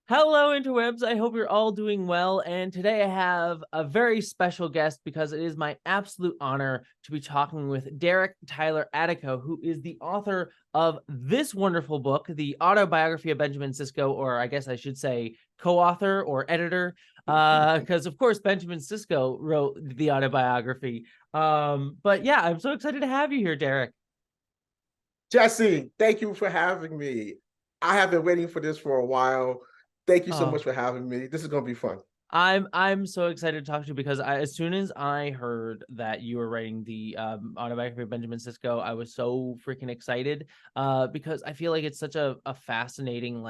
Hello, interwebs. I hope you're all doing well. And today I have a very special guest because it is my absolute honor to be talking with Tyler Attico, who is the author of this wonderful book, The Autobiography of Benjamin Sisko, or I guess I should say co-author or editor, because of course Benjamin Sisko wrote the autobiography. But yeah, I'm so excited to have you here, Derek. Jessie, thank you for having me. I have been waiting for this for a while. Thank you so much for having me. This is going to be fun. I'm so excited to talk to you because as soon as I heard that you were writing the autobiography of Benjamin Sisko, I was so freaking excited because I feel like it's such a fascinating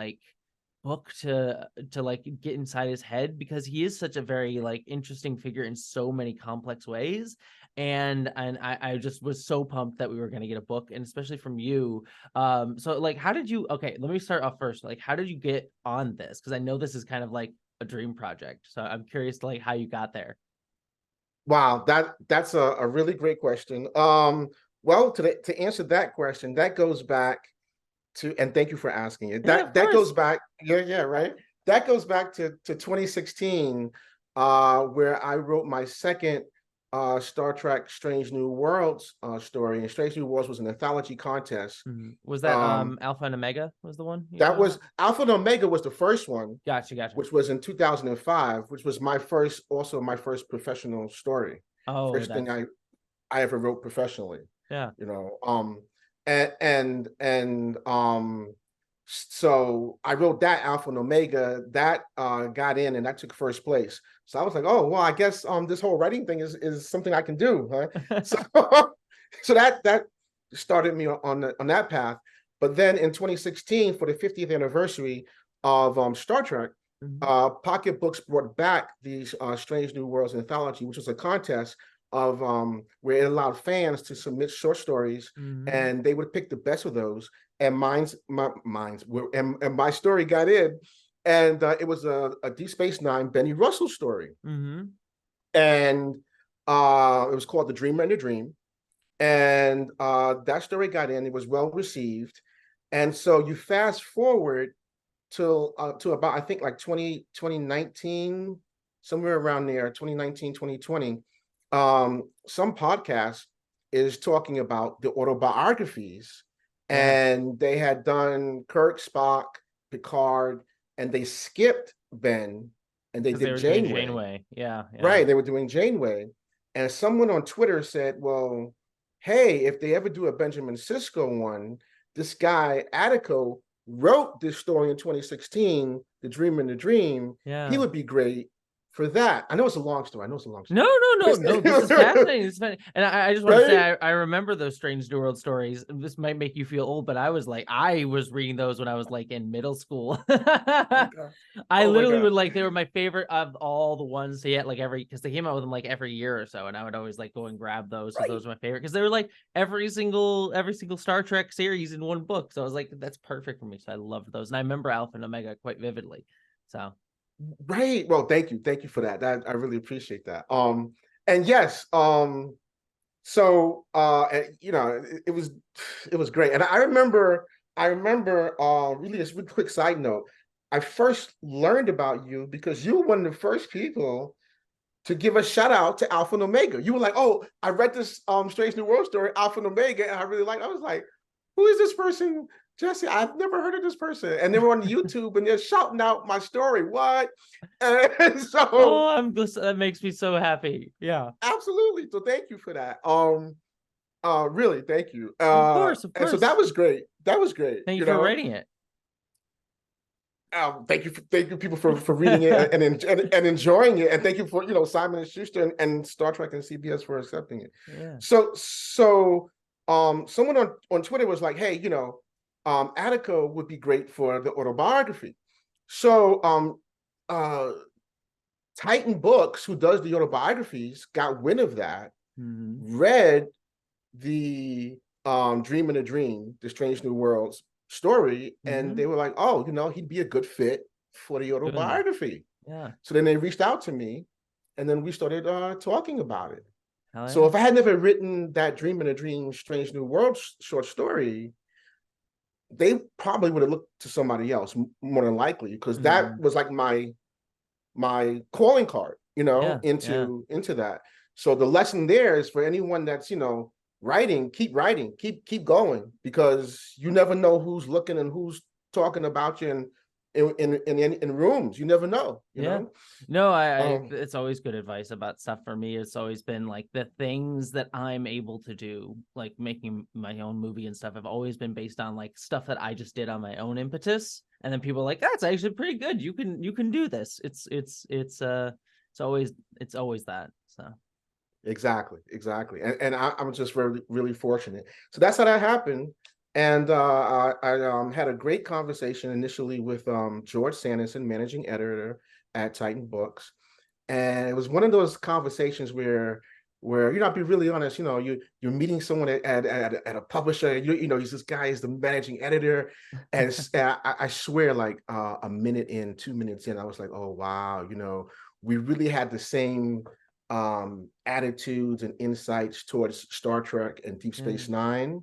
book to like get inside his head, because he is such a very interesting figure in so many complex ways. And I just was so pumped that we were going to get a book, and especially from you. So how did you, okay, let me start off first. How did you get on this? Because I know this is kind of like a dream project, so I'm curious to how you got there. Wow, that's a really great question. Well, to answer that question, that goes back to, and thank you for asking it. That goes back, right. That goes back to 2016, where I wrote my second Star Trek Strange New Worlds story. And Strange New Worlds was an anthology contest. Was that Alpha and Omega was the one? That was Alpha and Omega was the first one. Gotcha. Which was in 2005, which was my first professional story. First thing I ever wrote professionally. Yeah. So I wrote that Alpha and Omega, that got in, and that took first place. So I was like, oh well, I guess this whole writing thing is something I can do, huh? So that started me on that path. But then in 2016, for the 50th anniversary of Star Trek, Pocket Books brought back these Strange New Worlds anthology, which was a contest of where it allowed fans to submit short stories, and they would pick the best of those. And my story got in, and it was a Deep Space Nine Benny Russell story, and it was called The Dreamer and the Dream. And that story got in. It was well received, and so you fast forward to about, I think, like 2019, somewhere around there, 2019, 2020. Some podcast is talking about the autobiographies, and they had done Kirk, Spock, Picard, and they skipped Ben, and they did Janeway. Yeah. Right, they were doing Janeway, and someone on Twitter said, well, hey, if they ever do a Benjamin Sisko one, this guy Attico wrote this story in 2016, The Dream and the Dream. Yeah. He would be great for that. I know it's a long story. No. This is fascinating. It's funny. And I just want to say, I remember those Strange New World stories. This might make you feel old, but I was reading those when I was in middle school. I literally would they were my favorite of all the ones they had, because they came out with them every year or so, and I would always go and grab those because those were my favorite, because they were every single Star Trek series in one book. So I was like, that's perfect for me. So I loved those, and I remember Alpha and Omega quite vividly. So. Right. Well, thank you for that. I really appreciate that. And yes, so it was great. And I remember really, just a quick side note, I first learned about you because you were one of the first people to give a shout out to Alpha and Omega. You were like, oh, I read this Strange New World story, Alpha and Omega, and I really liked it. I was like, who is this person? Jessie, I've never heard of this person. And they were on YouTube and they're shouting out my story. What? And so, oh, that makes me so happy. Yeah, absolutely. So thank you for that. Really, thank you. Of course. And so that was great. Thank you for writing it. Thank you people for reading it and enjoying it, and thank you for Simon and Schuster and Star Trek and CBS for accepting it. Yeah. So someone on Twitter was like, hey, Attico would be great for the autobiography. So Titan Books, who does the autobiographies, got wind of that, read the Dream and a Dream, the Strange New Worlds story, and they were like, oh, he'd be a good fit for the autobiography. Yeah. So then they reached out to me, and then we started talking about it. Yeah. So if I had never written that Dream and a Dream, Strange New Worlds short story, they probably would have looked to somebody else more than likely, because that was like my calling card, Yeah, into that. So the lesson there is for anyone that's, writing, keep going, because you never know who's looking and who's talking about you in rooms. You never know, No, it's always good advice about stuff. For me, it's always been like the things that I'm able to do, like making my own movie and stuff, have always been based on like stuff that I just did on my own impetus. And then people are like, that's actually pretty good. You can do this. It's always that. So exactly. And I'm just really, really fortunate. So that's how that happened. And I had a great conversation initially with George Sanderson, managing editor at Titan Books. And it was one of those conversations where I'll be really honest, you're meeting someone at a publisher, he's this guy is the managing editor. And I swear, like a minute in, 2 minutes in, I was like, oh wow, we really had the same attitudes and insights towards Star Trek and Deep Space Nine.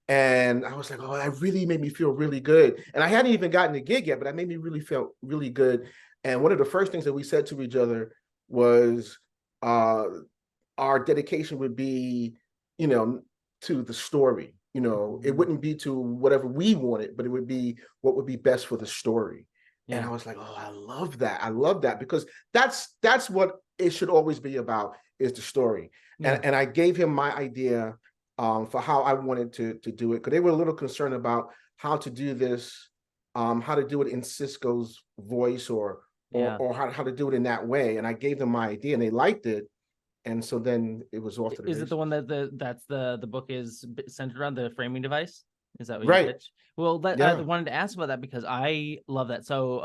And I was like, oh, that really made me feel really good. And I hadn't even gotten the gig yet, but that made me really feel really good. And one of the first things that we said to each other was our dedication would be, to the story. It wouldn't be to whatever we wanted, but it would be what would be best for the story. And I was like, oh, I love that. I love that, because that's what it should always be about, is the story. And I gave him my idea for how I wanted to do it, because they were a little concerned about how to do this, how to do it in Sisko's voice, or how to do it in that way. And I gave them my idea, and they liked it. And so then it was off to the Is it the one that the book is centered around, the framing device? Is that what you pitched? Well, I wanted to ask about that because I love that. So,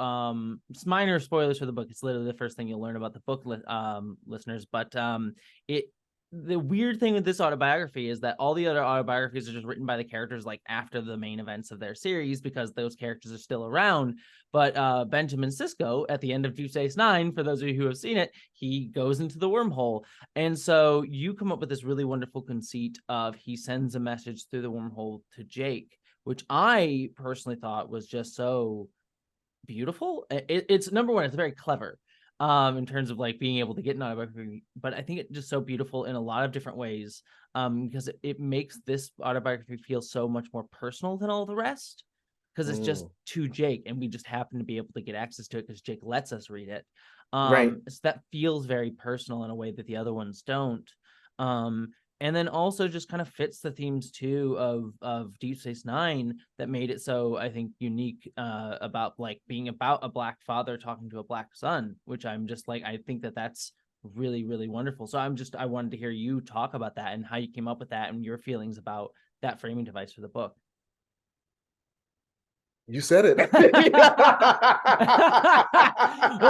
it's minor spoilers for the book. It's literally the first thing you'll learn about the book, listeners. But the weird thing with this autobiography is that all the other autobiographies are just written by the characters like after the main events of their series, because those characters are still around. But Benjamin Sisko, at the end of Deep Space Nine, for those of you who have seen it, he goes into the wormhole. And so you come up with this really wonderful conceit of he sends a message through the wormhole to Jake, which I personally thought was just so beautiful. It's number one, it's very clever in terms of like being able to get an autobiography, but I think it's just so beautiful in a lot of different ways, because it makes this autobiography feel so much more personal than all the rest, because it's just to Jake, and we just happen to be able to get access to it because Jake lets us read it. So that feels very personal in a way that the other ones don't. And then also just kind of fits the themes too of Deep Space Nine that made it so, I think, unique about like being about a Black father talking to a Black son, which I'm just like, I think that's really, really wonderful. So I wanted to hear you talk about that and how you came up with that and your feelings about that framing device for the book. You said it. Well,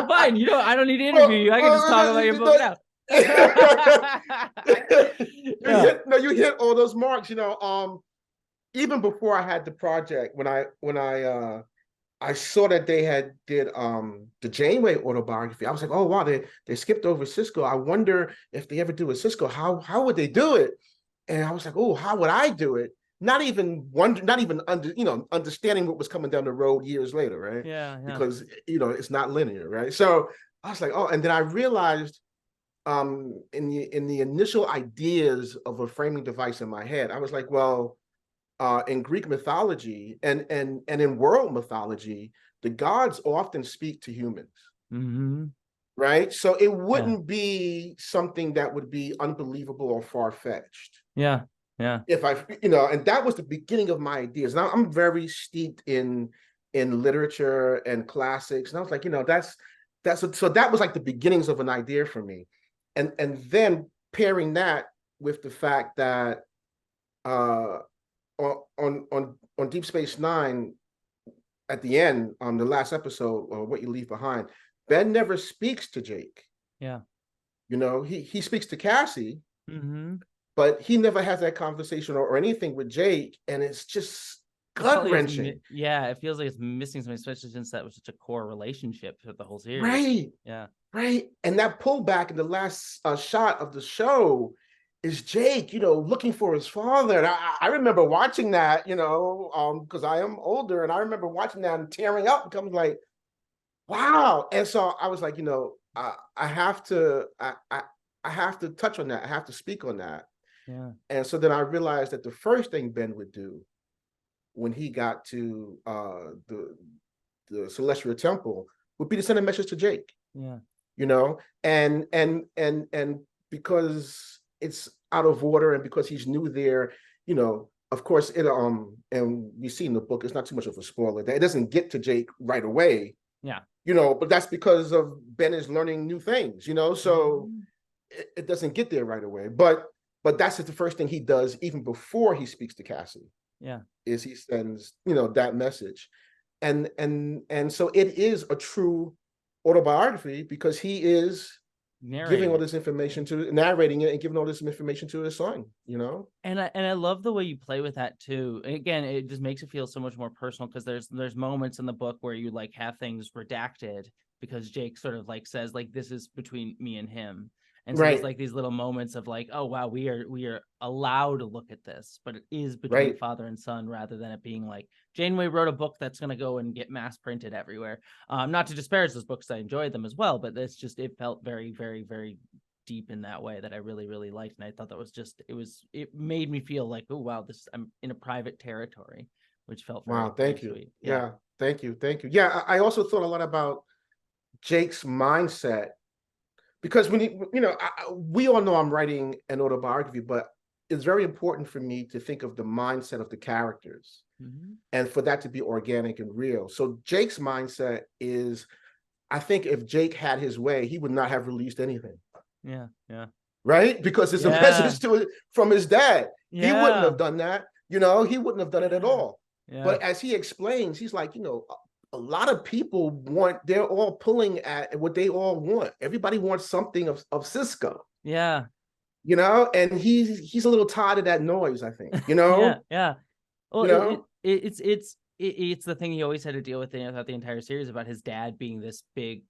fine. I don't need to interview you. I can just talk about your book now. You hit all those marks. Even before I had the project, when I saw that they did the Janeway autobiography, I was like, oh wow, they skipped over Sisko. I wonder if they ever do a Sisko, how would they do it? And I was like, oh, how would I do it? Not even understanding what was coming down the road years later, right? Yeah. Because it's not linear, right? So I was like, oh, and then I realized in the initial ideas of a framing device in my head, I was like, well, in Greek mythology and in world mythology, the gods often speak to humans. Right? So it wouldn't be something that would be unbelievable or far-fetched. Yeah. If and that was the beginning of my ideas. Now I'm very steeped in literature and classics, and I was like, so that was like the beginnings of an idea for me. And then pairing that with the fact that on Deep Space Nine, at the end, on the last episode, or What You Leave Behind, Ben never speaks to Jake. Yeah. He speaks to Cassie, but he never has that conversation or anything with Jake, and it's just gut-wrenching. Yeah, it feels like it's missing something, especially since that was such a core relationship for the whole series. Right. Yeah. Right. And that pullback in the last shot of the show, is Jake, looking for his father. And I remember watching that, because I am older, and I remember watching that and tearing up and coming like, wow. And so I was like, I have to, I have to touch on that. I have to speak on that. Yeah. And so then I realized that the first thing Ben would do when he got to the Celestial Temple would be to send a message to Jake. Yeah. And because it's out of order and because he's new there, of course it and we see in the book, it's not too much of a spoiler that it doesn't get to Jake right away. Yeah. But that's because of Ben is learning new things, so it doesn't get there right away. But that's the first thing he does, even before he speaks to Cassie. Yeah. Is he sends, that message. And so it is a true autobiography because he is giving all this information narrating it and giving all this information to his son, And I love the way you play with that too. Again, it just makes it feel so much more personal because there's moments in the book where you like have things redacted because Jake sort of like says like this is between me and him. And so there's like these little moments of like, oh wow, we are allowed to look at this, but it is between father and son rather than it being like Janeway wrote a book that's gonna go and get mass printed everywhere. Not to disparage those books, I enjoyed them as well, but it felt very, very, very deep in that way that I really, really liked. And I thought that was it made me feel like, oh wow, I'm in a private territory, which felt very, thank very you. sweet. Yeah, thank you. Yeah, I also thought a lot about Jake's mindset. Because we all know I'm writing an autobiography, but it's very important for me to think of the mindset of the characters and for that to be organic and real. So Jake's mindset is, I think if Jake had his way, he would not have released anything. Yeah. Right? Because it's a message from his dad. Yeah. He wouldn't have done that. He wouldn't have done it at all. Yeah. But as he explains, he's like, a lot of people they're all pulling at what they all want. Everybody wants something of Sisko. Yeah. And he's a little tired of that noise, I think, Yeah. Well, it's the thing he always had to deal with throughout the entire series about his dad being this big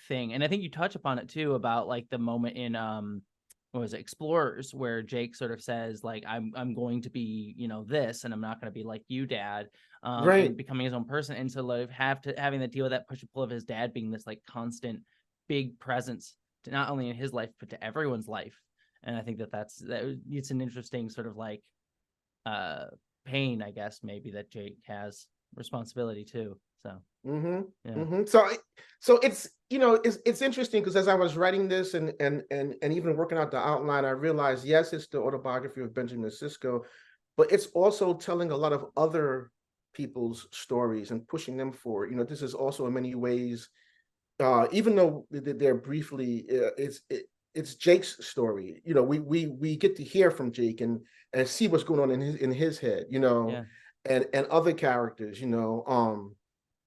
thing. And I think you touch upon it too about like the moment in what was it, Explorers, where Jake sort of says like I'm going to be this, and I'm not going to be like you, Dad, and becoming his own person. And so like having to deal with that push and pull of his dad being this like constant big presence to not only in his life but to everyone's life. And I think it's an interesting sort of like pain, I guess, maybe that Jake has responsibility too. So so it's it's interesting because as I was writing this and even working out the outline, I realized yes, it's the autobiography of Benjamin Sisko, but it's also telling a lot of other people's stories and pushing them forward. This is also in many ways, even though they're briefly, it's Jake's story. We get to hear from Jake and see what's going on in his head. And other characters.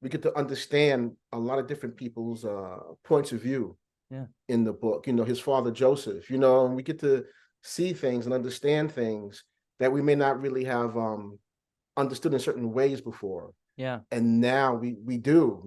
We get to understand a lot of different people's points of view in the book. His father, Joseph, and we get to see things and understand things that we may not really have understood in certain ways before. Yeah. And now we do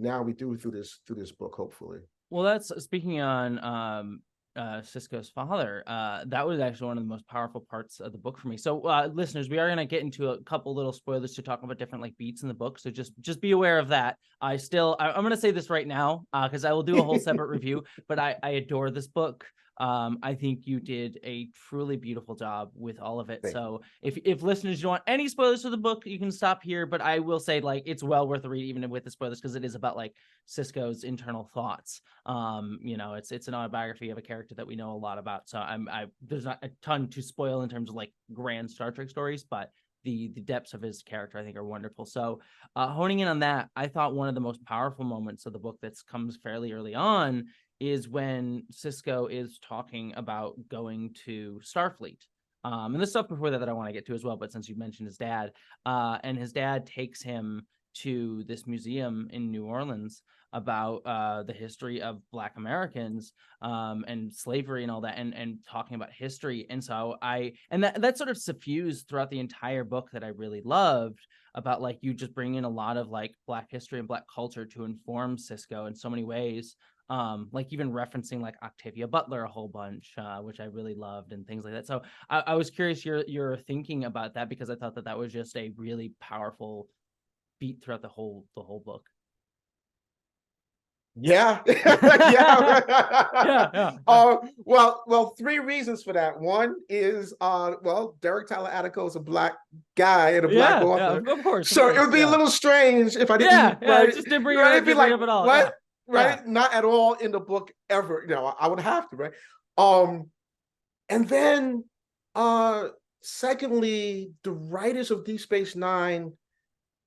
through this book, hopefully. Well, that's speaking on Sisko's father. That was actually one of the most powerful parts of the book for me. So listeners, we are going to get into a couple little spoilers to talk about different like beats in the book, so just be aware of that. I'm going to say this right now because I will do a whole separate review, but I adore this book. I think you did a truly beautiful job with all of it. So if listeners don't want any spoilers for the book, you can stop here. But I will say like it's well worth a read even with the spoilers because it is about like Sisko's internal thoughts. It's an autobiography of a character that we know a lot about. So there's not a ton to spoil in terms of like grand Star Trek stories, but the depths of his character I think are wonderful. So honing in on that, I thought one of the most powerful moments of the book that comes fairly early on is when Sisko is talking about going to Starfleet. And there's stuff before that I want to get to as well, but since you mentioned his dad, and his dad takes him to this museum in New Orleans about the history of Black Americans and slavery and all that, and talking about history. And so that sort of suffused throughout the entire book that I really loved, about like you just bring in a lot of like Black history and Black culture to inform Sisko in so many ways. Like even referencing like Octavia Butler a whole bunch, which I really loved, and things like that. So I was curious your thinking about that, because I thought that was just a really powerful beat throughout the whole book. Yeah. Yeah. Well, three reasons for that. One is Derek Tyler Attico is a Black guy and a Black author. Of course. So it would be a little strange if I didn't just didn't bring it up, be like, at all. What? Right? Not at all in the book ever. I would have to, right? And then secondly, the writers of Deep Space Nine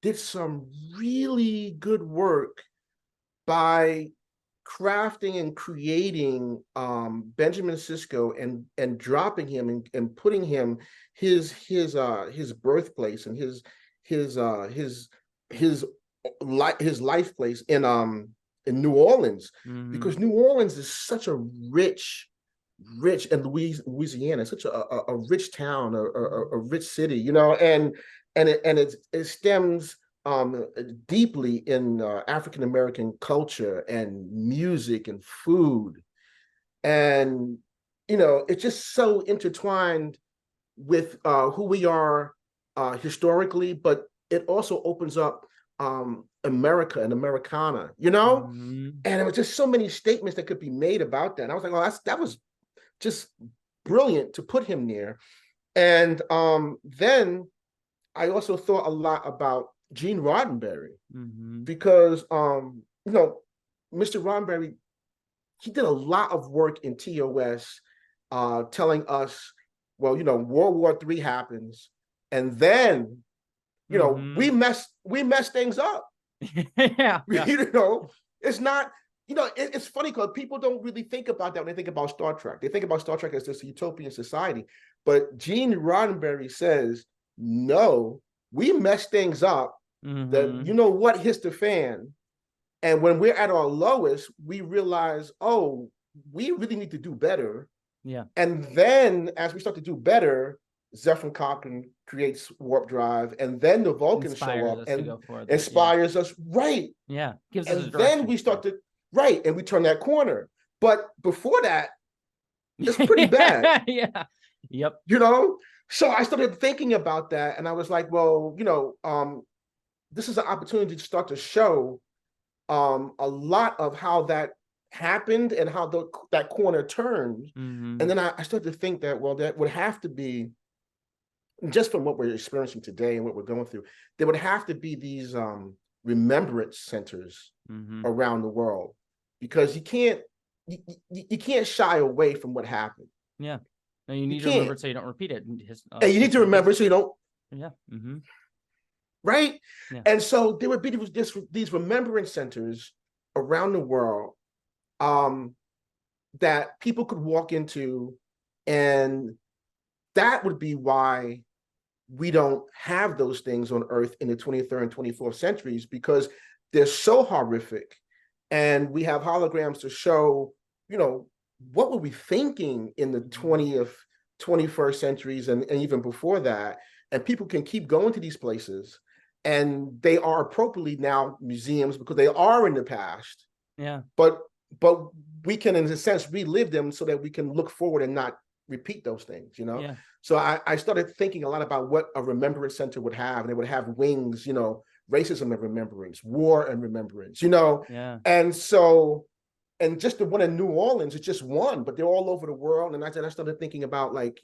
did some really good work by crafting and creating Benjamin Sisko and dropping him and putting him his birthplace and his life place in New Orleans, because New Orleans is such a rich, and Louisiana, such a rich town, a rich city, and it stems deeply in African-American culture and music and food. And, it's just so intertwined with who we are historically, but it also opens up America and Americana, and it was just so many statements that could be made about that. And I was like, well, that was just brilliant to put him there. And then I also thought a lot about Gene Roddenberry, because Mr. Roddenberry, he did a lot of work in TOS, telling us, well, World War III happens, and then we mess things up. It's not, it's funny because people don't really think about that when they think about Star Trek. They think about Star Trek as this utopian society, but Gene Roddenberry says, no, we mess things up. That what hits the fan, and when we're at our lowest, we realize, oh, we really need to do better. And then as we start to do better, Zephyr Cochrane creates warp drive, and then the Vulcans show up and inspires us, right? Gives and us a then we start to and we turn that corner. But before that, it's pretty bad. So I started thinking about that, and I was like, well, this is an opportunity to start to show a lot of how that happened and how that corner turned. And then I started to think that, well, that would have to be, just from what we're experiencing today and what we're going through, there would have to be these remembrance centers around the world, because you can't shy away from what happened. No, you need to remember so you don't repeat it. And you need to remember so you don't. Right? And so there would be these remembrance centers around the world that people could walk into, and that would be why we don't have those things on Earth in the 23rd and 24th centuries, because they're so horrific. And we have holograms to show, what were we thinking in the 20th, 21st centuries and even before that. And people can keep going to these places, and they are appropriately now museums because they are in the past. But we can, in a sense, relive them so that we can look forward and not repeat those things, So I started thinking a lot about what a remembrance center would have, and it would have wings, racism and remembrance, war and remembrance, And so, and just the one in New Orleans is just one, but they're all over the world. And I started thinking about, like,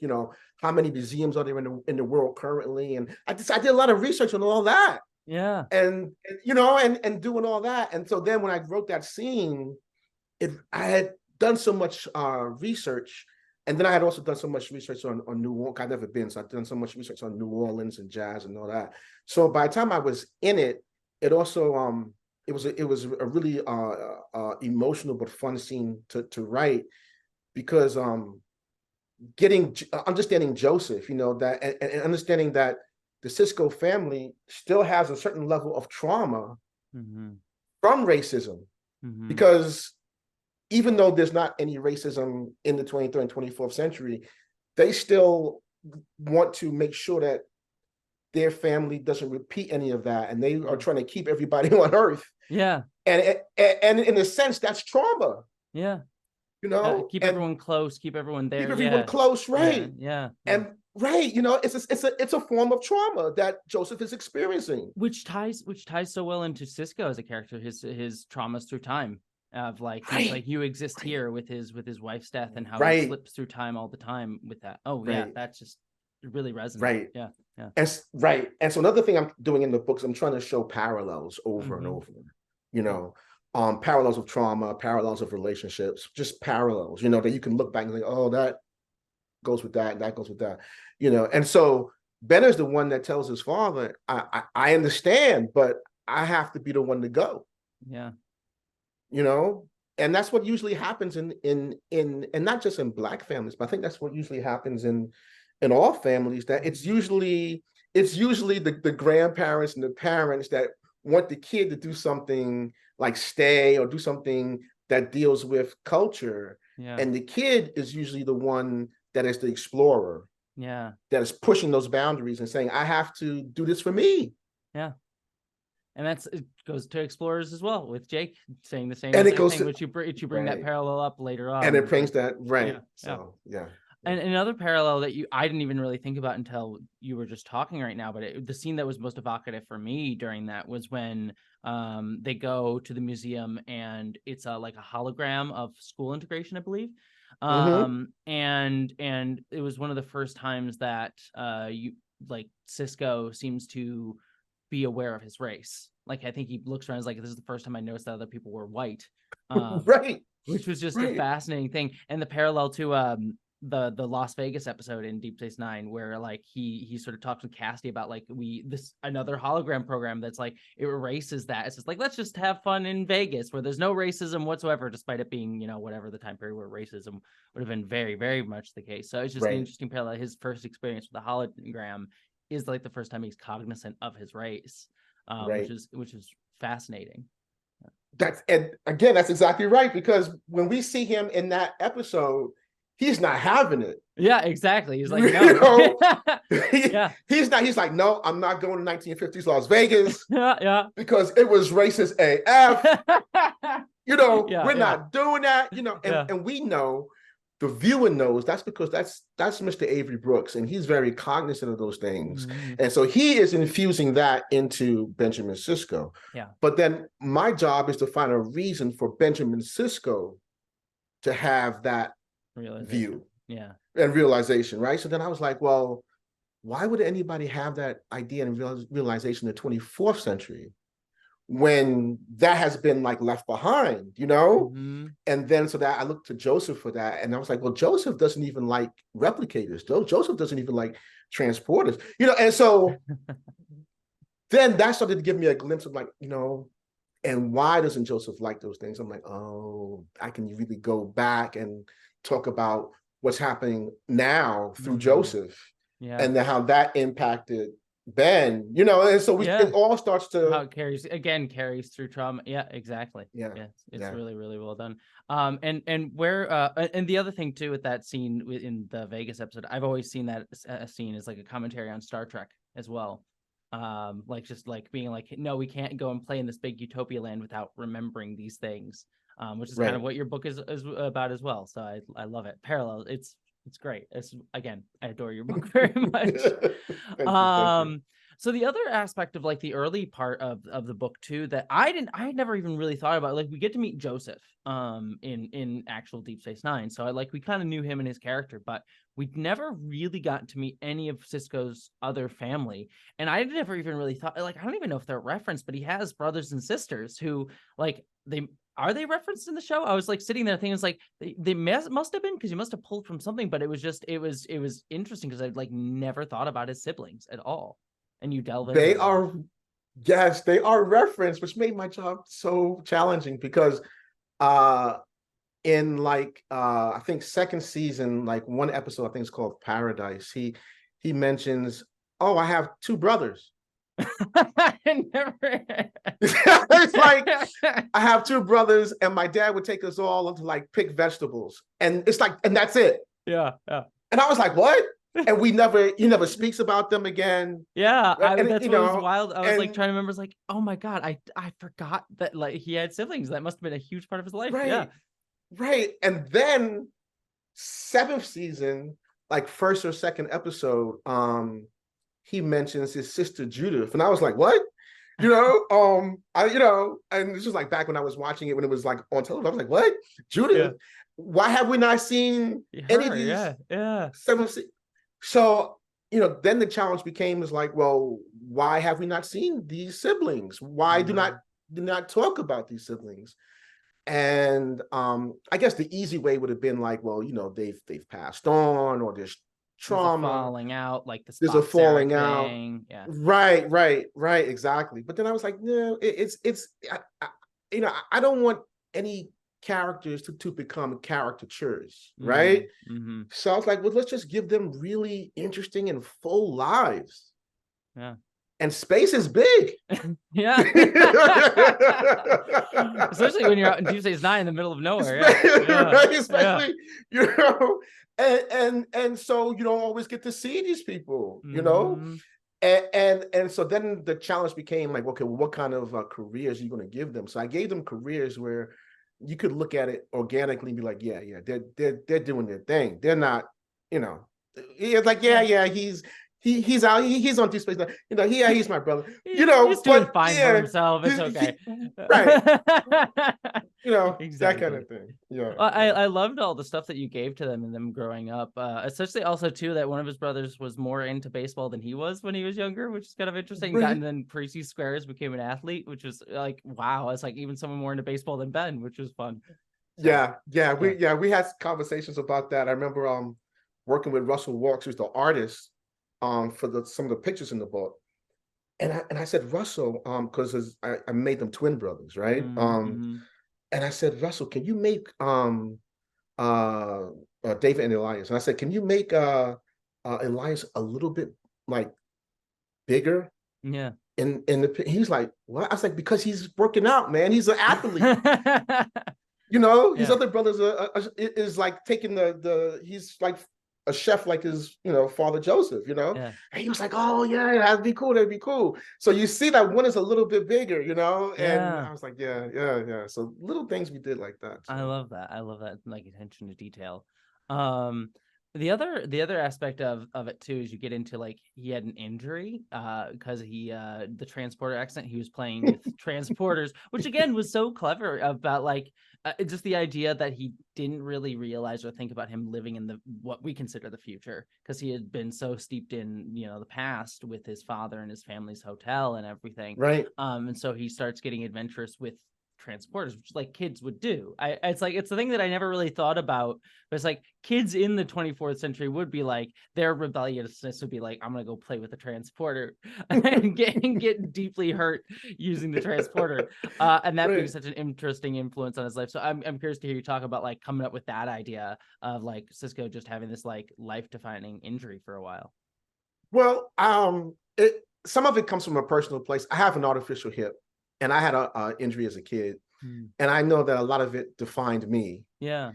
how many museums are there in the world currently? And I did a lot of research on all that. And doing all that. And so then when I wrote that scene, I had done so much research. And then I had also done so much research on New Orleans. I've never been, so I've done so much research on New Orleans and jazz and all that. So by the time I was in it, it also it was a really emotional but fun scene to write, because understanding Joseph, that and understanding that the Sisko family still has a certain level of trauma from racism. because even though there's not any racism in the 23rd and 24th century, they still want to make sure that their family doesn't repeat any of that, and they are trying to keep everybody on Earth. Yeah, and in a sense, that's trauma. Yeah, keep and everyone close, keep everyone there, keep everyone close, right? Yeah. And right, it's a form of trauma that Joseph is experiencing, which ties so well into Sisko as a character, his traumas through time, of like he's like, you exist here with his wife's death, and how he slips through time all the time with that. Yeah, that's just really resonant. Yeah. And so another thing I'm doing in the books, I'm trying to show parallels over and over, parallels of trauma, parallels of relationships, just parallels, that you can look back and think, oh, that goes with that, and that goes with that, and so Ben is the one that tells his father, I understand, but I have to be the one to go. And that's what usually happens in and not just in Black families, but I think that's what usually happens in all families, that it's usually the grandparents and the parents that want the kid to do something like stay or do something that deals with culture. And the kid is usually the one that is the explorer. That is pushing those boundaries and saying, I have to do this for me. And it goes to Explorers as well, with Jake saying the same thing, which you bring that parallel up later on. And it brings that, And another parallel that I didn't even really think about until you were just talking right now, but the scene that was most evocative for me during that was when they go to the museum, and it's like a hologram of school integration, I believe. And it was one of the first times that Sisko seems to be aware of his race. Like, I think he looks around, and is like, this is the first time I noticed that other people were white. Which was just a fascinating thing. And the parallel to the Las Vegas episode in Deep Space Nine, where like he sort of talks with Cassidy about like another hologram program that's like, it erases that. It's just like, let's just have fun in Vegas where there's no racism whatsoever, despite it being, whatever the time period where racism would have been very, very much the case. So it's just an interesting parallel. His first experience with the hologram is like the first time he's cognizant of his race, which is fascinating. That's exactly right, because when we see him in that episode, he's not having it. Yeah, exactly. He's like, no. He's not. He's like, no, I'm not going to 1950s Las Vegas. Because it was racist AF. We're not doing that. And we know, the viewer knows, that's because that's Mr. Avery Brooks, and he's very cognizant of those things. And so he is infusing that into Benjamin Sisko. But then my job is to find a reason for Benjamin Sisko to have that view and realization, right? So then I was like, well, why would anybody have that idea and realization in the 24th century when that has been like left behind, And then so that I looked to Joseph for that, and I was like, well, Joseph doesn't even like replicators. Joseph doesn't even like transporters, and so then that started to give me a glimpse of like, and why doesn't Joseph like those things? I'm like, oh, I can really go back and talk about what's happening now through Joseph, and then how that impacted Ben, and so it all starts to how it carries through trauma. Exactly. It's really, really well done. And where and the other thing too with that scene in the Vegas episode, I've always seen that scene as like a commentary on Star Trek as well. Like just like being like, no, we can't go and play in this big utopia land without remembering these things, which is kind of what your book is about as well. So I love it. Parallel, it's great. Again, I adore your book very much. Thank you. So the other aspect of like the early part of the book too, that I had never even really thought about, like we get to meet Joseph in actual Deep Space Nine. So we kind of knew him and his character, but we'd never really gotten to meet any of Sisko's other family. And I never even really thought, like, I don't even know if they're referenced, but he has brothers and sisters who like are they referenced in the show? I was like sitting there thinking, it's like they must have been, because you must have pulled from something, but it was interesting because I'd like never thought about his siblings at all. And you delve into they are referenced, which made my job so challenging because in like I think second season, like one episode I think it's called Paradise, he mentions, oh, I have two brothers. I never. It's like I have two brothers, and my dad would take us all to like pick vegetables, and it's like, and that's it. Yeah, yeah. And I was like, what? And he never speaks about them again. Yeah, And that's what was wild. I was like and trying to remember, like, oh my God, I forgot that like he had siblings. That must have been a huge part of his life. Yeah. right. And then 7th season, like first or second episode, he mentions his sister Judith, and I was like, what? And this was like back when I was watching it when it was like on television. I was like, what? Judith? Yeah. Why have we not seen any of these? Yeah. 7th So, then the challenge became is like, well, why have we not seen these siblings? Why do not talk about these siblings? And I guess the easy way would have been like, well, they've passed on, or there's trauma, falling out, like there's a falling out. Thing. Yeah. Right, exactly. But then I was like, no, I don't want any characters to become caricatures, right? Mm-hmm. So I was like, well, let's just give them really interesting and full lives. Yeah. And space is big. Yeah. Especially when you're out in Deep Space Nine in the middle of nowhere. Yeah. Right? Especially, and so you don't always get to see these people, And so then the challenge became like, okay, well, what kind of careers are you going to give them? So I gave them careers where you could look at it organically and be like, yeah, they're doing their thing. They're not, it's like, he's out, he's on Deep Space Nine. He's my brother. He's doing fine for himself. It's okay. Right. Exactly. That kind of thing. Yeah. I loved all the stuff that you gave to them and them growing up. Especially also too that one of his brothers was more into baseball than he was when he was younger, which is kind of interesting. Right. And then Precy Squares became an athlete, which was like, wow, it's like even someone more into baseball than Ben, which was fun. So, we had conversations about that. I remember working with Russell Walks, who's the artist for some of the pictures in the book, and I said, Russell, because I made them twin brothers, right? Mm-hmm. And I said, Russell, can you make David and Elias? And I said, can you make Elias a little bit like bigger? Yeah. In the he's like, what? I was like, because he's working out, man. He's an athlete. His other brothers is like taking he's like a chef like his, father Joseph, and he was like, oh yeah, that'd be cool. So you see that one is a little bit bigger, and I was like, yeah. So little things we did like that. So. I love that, like attention to detail. The other aspect of it too is you get into like he had an injury because the transporter accident, he was playing with transporters, which again was so clever about like just the idea that he didn't really realize or think about him living in what we consider the future, because he had been so steeped in the past with his father and his family's hotel and everything, right? And so he starts getting adventurous with transporters, which like kids would do. It's the thing that I never really thought about, but it's like kids in the 24th century would be like, their rebelliousness would be like, I'm gonna go play with the transporter and get deeply hurt using the transporter, and that being such an interesting influence on his life. So I'm curious to hear you talk about like coming up with that idea of like Sisko just having this like life-defining injury for a while. Well, some of it comes from a personal place. I have an artificial hip, and I had a injury as a kid, and I know that a lot of it defined me. Yeah.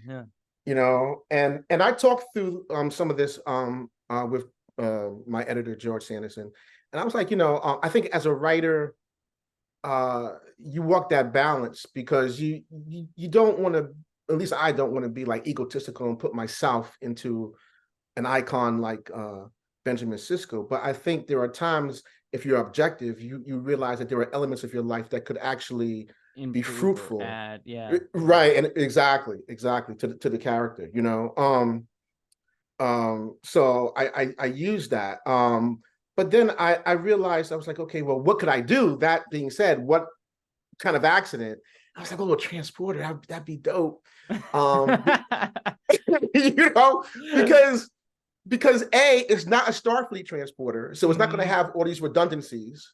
And I talked through some of this with my editor George Sanderson, and I was like, I think as a writer, you walk that balance because you don't want to. At least I don't want to be like egotistical and put myself into an icon like Benjamin Sisko. But I think there are times, if you're objective, you realize that there are elements of your life that could actually be fruitful. Right. And exactly to the character, so I use that. But then I realized, I was like, okay, well, what could I do? That being said, what kind of accident? I was like, oh, a transporter, that'd be dope. Because A, it's not a Starfleet transporter, so it's not going to have all these redundancies,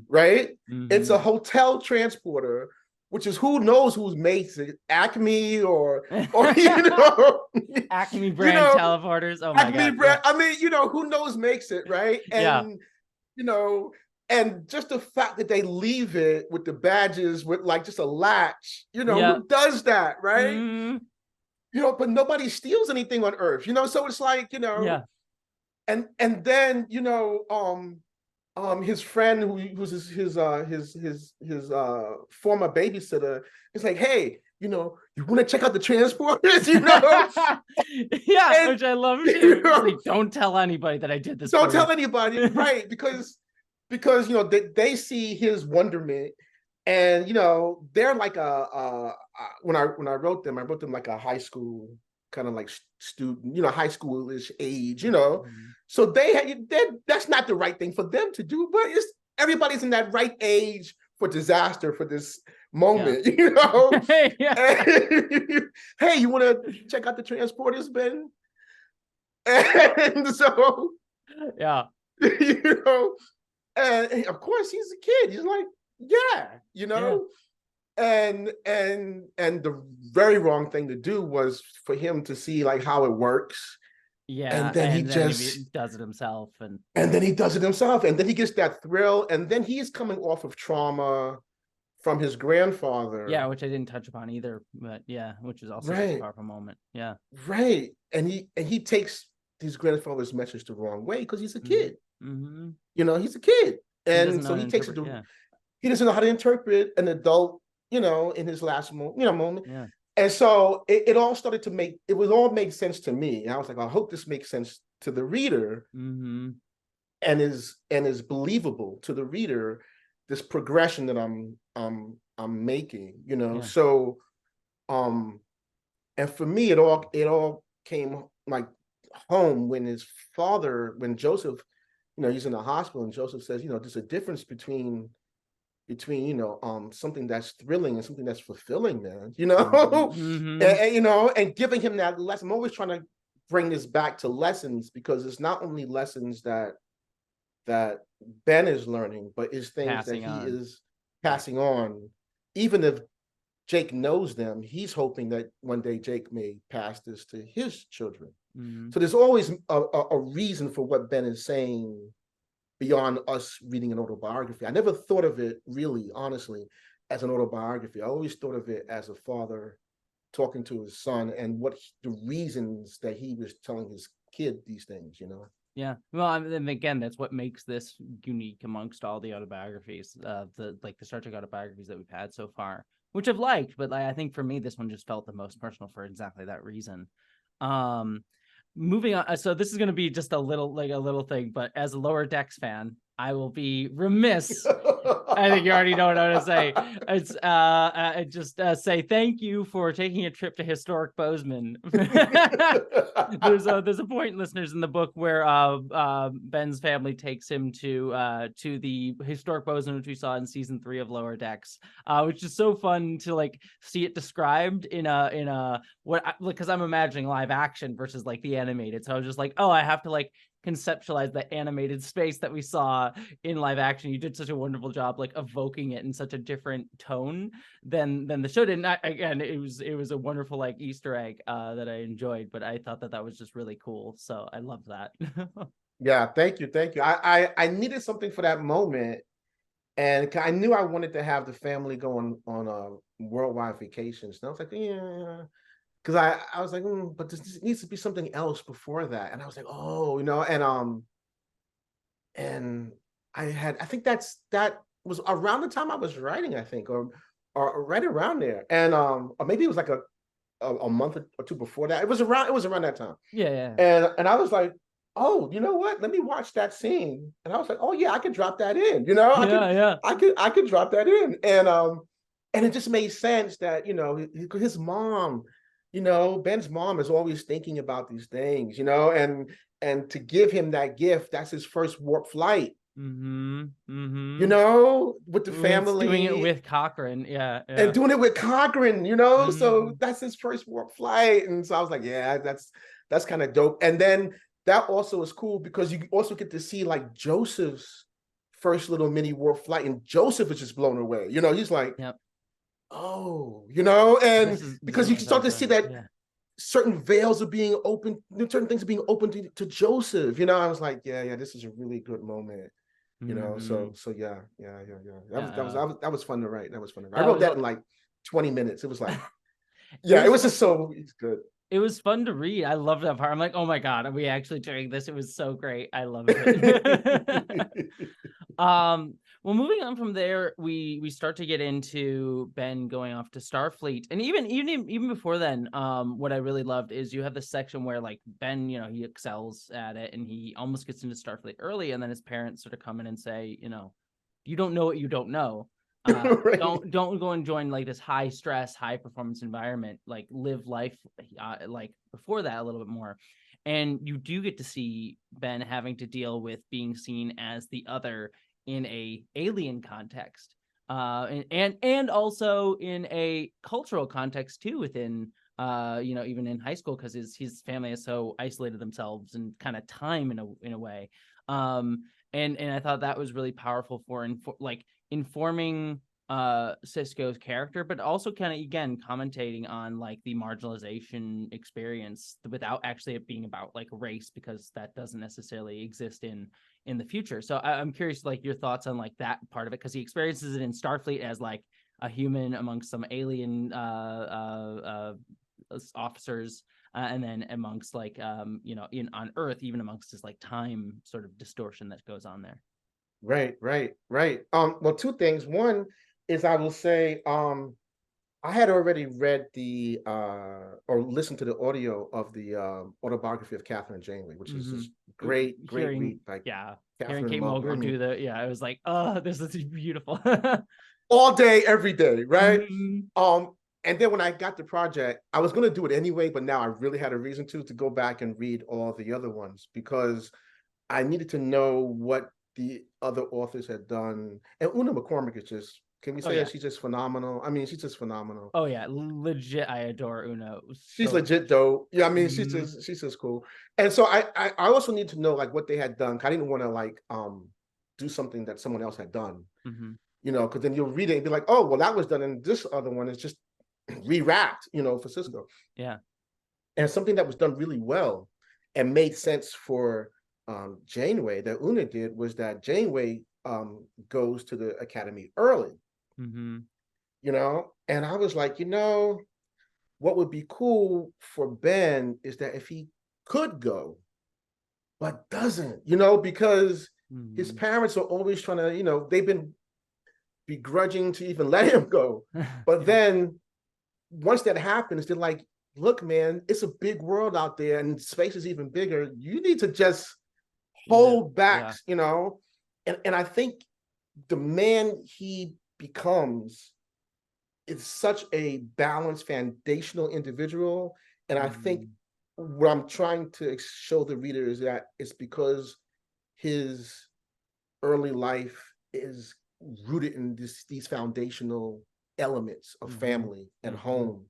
right? It's a hotel transporter, which is who knows who makes it, Acme or Acme brand teleporters. Oh my God! Brand. I mean, who knows makes it, right? And And just the fact that they leave it with the badges with like just a latch, Yeah. who does that, right? Mm-hmm. But nobody steals anything on Earth, so it's like, Yeah. and then, his friend who's his former babysitter is like, hey, you want to check out the transporters, Yeah, and, which I love too. Like, don't tell anybody that I did this. Don't tell anybody, right? Because they see his wonderment, and they're like when I wrote them, like a high school kind of like student, high schoolish age, so that's not the right thing for them to do, but everybody's in that right age for disaster, for this moment, Yeah. Hey, you want to check out the transporters, Ben? And so, yeah, and of course he's a kid. He's like, yeah. And the very wrong thing to do was for him to see like how it works. Yeah, and then he does it himself, and then he does it himself, and then he gets that thrill, and then he's coming off of trauma from his grandfather. Yeah, which I didn't touch upon either, but yeah, which is also a powerful moment. Yeah, right. And he takes his grandfather's message the wrong way because he's a kid. Mm-hmm. He's a kid, and so he takes it. He doesn't know how to interpret an adult, in his last moment. Yeah. And so it all started to make sense to me. And I was like, I hope this makes sense to the reader, mm-hmm. and is believable to the reader. This progression that I'm making, So, and for me, it all came like home when Joseph, he's in the hospital, and Joseph says, there's a difference between something that's thrilling and something that's fulfilling, man, Mm-hmm. and giving him that lesson. I'm always trying to bring this back to lessons, because it's not only lessons that Ben is learning, but it's things that he is passing on. Even if Jake knows them, he's hoping that one day Jake may pass this to his children. Mm-hmm. So there's always a reason for what Ben is saying beyond us reading an autobiography. I never thought of it really, honestly, as an autobiography. I always thought of it as a father talking to his son, and what the reasons that he was telling his kid these things, Yeah, well, and again, that's what makes this unique amongst all the autobiographies, the Star Trek autobiographies that we've had so far, which I've liked, but I think for me, this one just felt the most personal for exactly that reason. Moving on, so this is going to be just a little thing, but as a Lower Decks fan, I will be remiss. I think you already know what I'm going to say. It's just say thank you for taking a trip to historic Bozeman. There's a point, listeners, in the book where Ben's family takes him to the historic Bozeman, which we saw in season 3 of Lower Decks, which is so fun to see it described in a because I'm imagining live action versus the animated. So I was just like, oh, I have to conceptualize the animated space that we saw in live action. You did such a wonderful job evoking it in such a different tone than the show did. And again, it was a wonderful Easter egg that I enjoyed, but I thought that was just really cool. So I love that. Yeah, thank you. I needed something for that moment, and I knew I wanted to have the family go on worldwide vacations. And I was like, yeah. Because I was like, but this needs to be something else before that. And I was like, oh, and I think that was around the time I was writing, I think, or right around there. And or maybe it was a month or two before that. It was around that time. Yeah. And I was like, oh, you know what? Let me watch that scene. And I was like, oh yeah, I could drop that in. I could drop that in. And it just made sense that, his mom, Ben's mom is always thinking about these things, and to give him that gift, that's his first warp flight. Mm-hmm. With the family, doing it with Cochrane, yeah. And doing it with Cochrane, so that's his first warp flight. And so I was like, yeah, that's kind of dope. And then that also is cool because you also get to see Joseph's first little mini warp flight, and Joseph is just blown away. He's like, yep. Oh, and because you start to see that certain veils are being opened, certain things are being opened to Joseph. I was like, yeah, this is a really good moment. So yeah. That was fun to write. That was fun to write. I That wrote was that in like 20 minutes. It was like, it it was was just so it's good. It was fun to read. I loved that part. I'm like, oh my God, are we actually doing this? It was so great. I loved it. Well, moving on from there, we start to get into Ben going off to Starfleet. And even before then, what I really loved is you have this section where like Ben, he excels at it and he almost gets into Starfleet early, and then his parents sort of come in and say, you don't know what you don't know. Right. Don't go and join like this high stress, high performance environment. Like live life like before that a little bit more. And you do get to see Ben having to deal with being seen as the other in a alien context, and also in a cultural context too, within even in high school, because his family is so isolated themselves and kind of time in a way. And I thought that was really powerful for informing Sisko's character, but also kind of again commentating on like the marginalization experience without actually it being about like race, because that doesn't necessarily exist in the future. So I'm curious, like your thoughts on like that part of it, because he experiences it in Starfleet as like a human amongst some alien officers, and then amongst like on Earth, even amongst this like time sort of distortion that goes on there. Right. Well, two things. One is I will say, I had already read the or listened to the audio of the autobiography of Catherine Janeway, which is just great read. Like, hearing Kate Mulgrew do I was like, oh, this is beautiful. All day, every day, right? And then when I got the project, I was going to do it anyway, but now I really had a reason to go back and read all the other ones, because I needed to know what the other authors had done. And Una McCormick is just, can we say that she's just phenomenal? I mean, she's just phenomenal. Oh yeah, legit. I adore Una. She's legit though. Yeah, I mean, she's just cool. And so I also need to know like what they had done. I didn't want to like do something that someone else had done. Because then you'll read it and be like, oh, well, that was done, and this other one is just rewrapped, for Sisko. Yeah. And something that was done really well and made sense for Janeway that Una did was that Janeway goes to the academy early. And I was like, what would be cool for Ben is that if he could go, but doesn't, because his parents are always trying to, they've been begrudging to even let him go. But then once that happens, they're like, look, man, it's a big world out there and space is even bigger. You need to just hold back, and I think the man he becomes is such a balanced, foundational individual. And I think what I'm trying to show the reader is that it's because his early life is rooted in these foundational elements of family and home,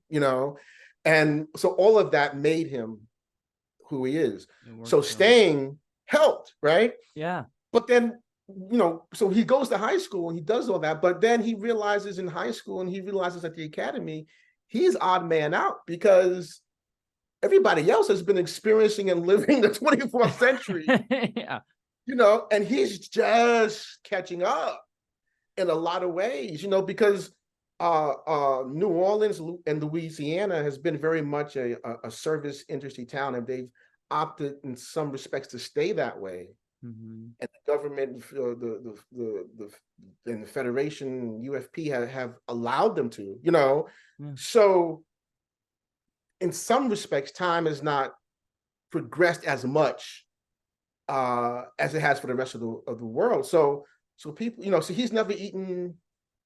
and so all of that made him who he is. So staying helped, right? Yeah. But then, so he goes to high school and he does all that, but then he realizes in high school and he realizes at the academy, he's odd man out because everybody else has been experiencing and living the 24th century. And he's just catching up in a lot of ways, because New Orleans and Louisiana has been very much a service industry town, and they've opted in some respects to stay that way. And the government, and the Federation, UFP have allowed them to, So in some respects, time has not progressed as much as it has for the rest of the world. So people, so he's never eaten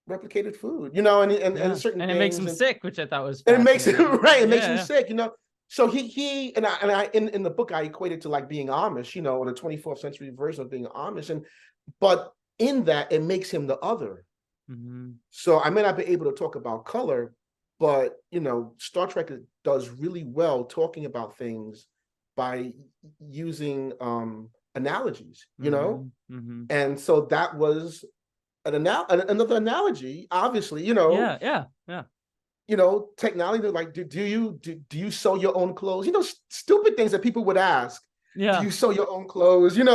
replicated food, and certain and it makes him sick, which I thought was and it makes him it makes him sick, So he and I in the book I equated to like being Amish, or the 24th century version of being Amish, but in that it makes him the other. So I may not be able to talk about color, but Star Trek does really well talking about things by using analogies, and so that was another analogy, obviously, technology, like do you sew your own clothes, stupid things that people would ask, Yeah. Do you sew your own clothes? Getting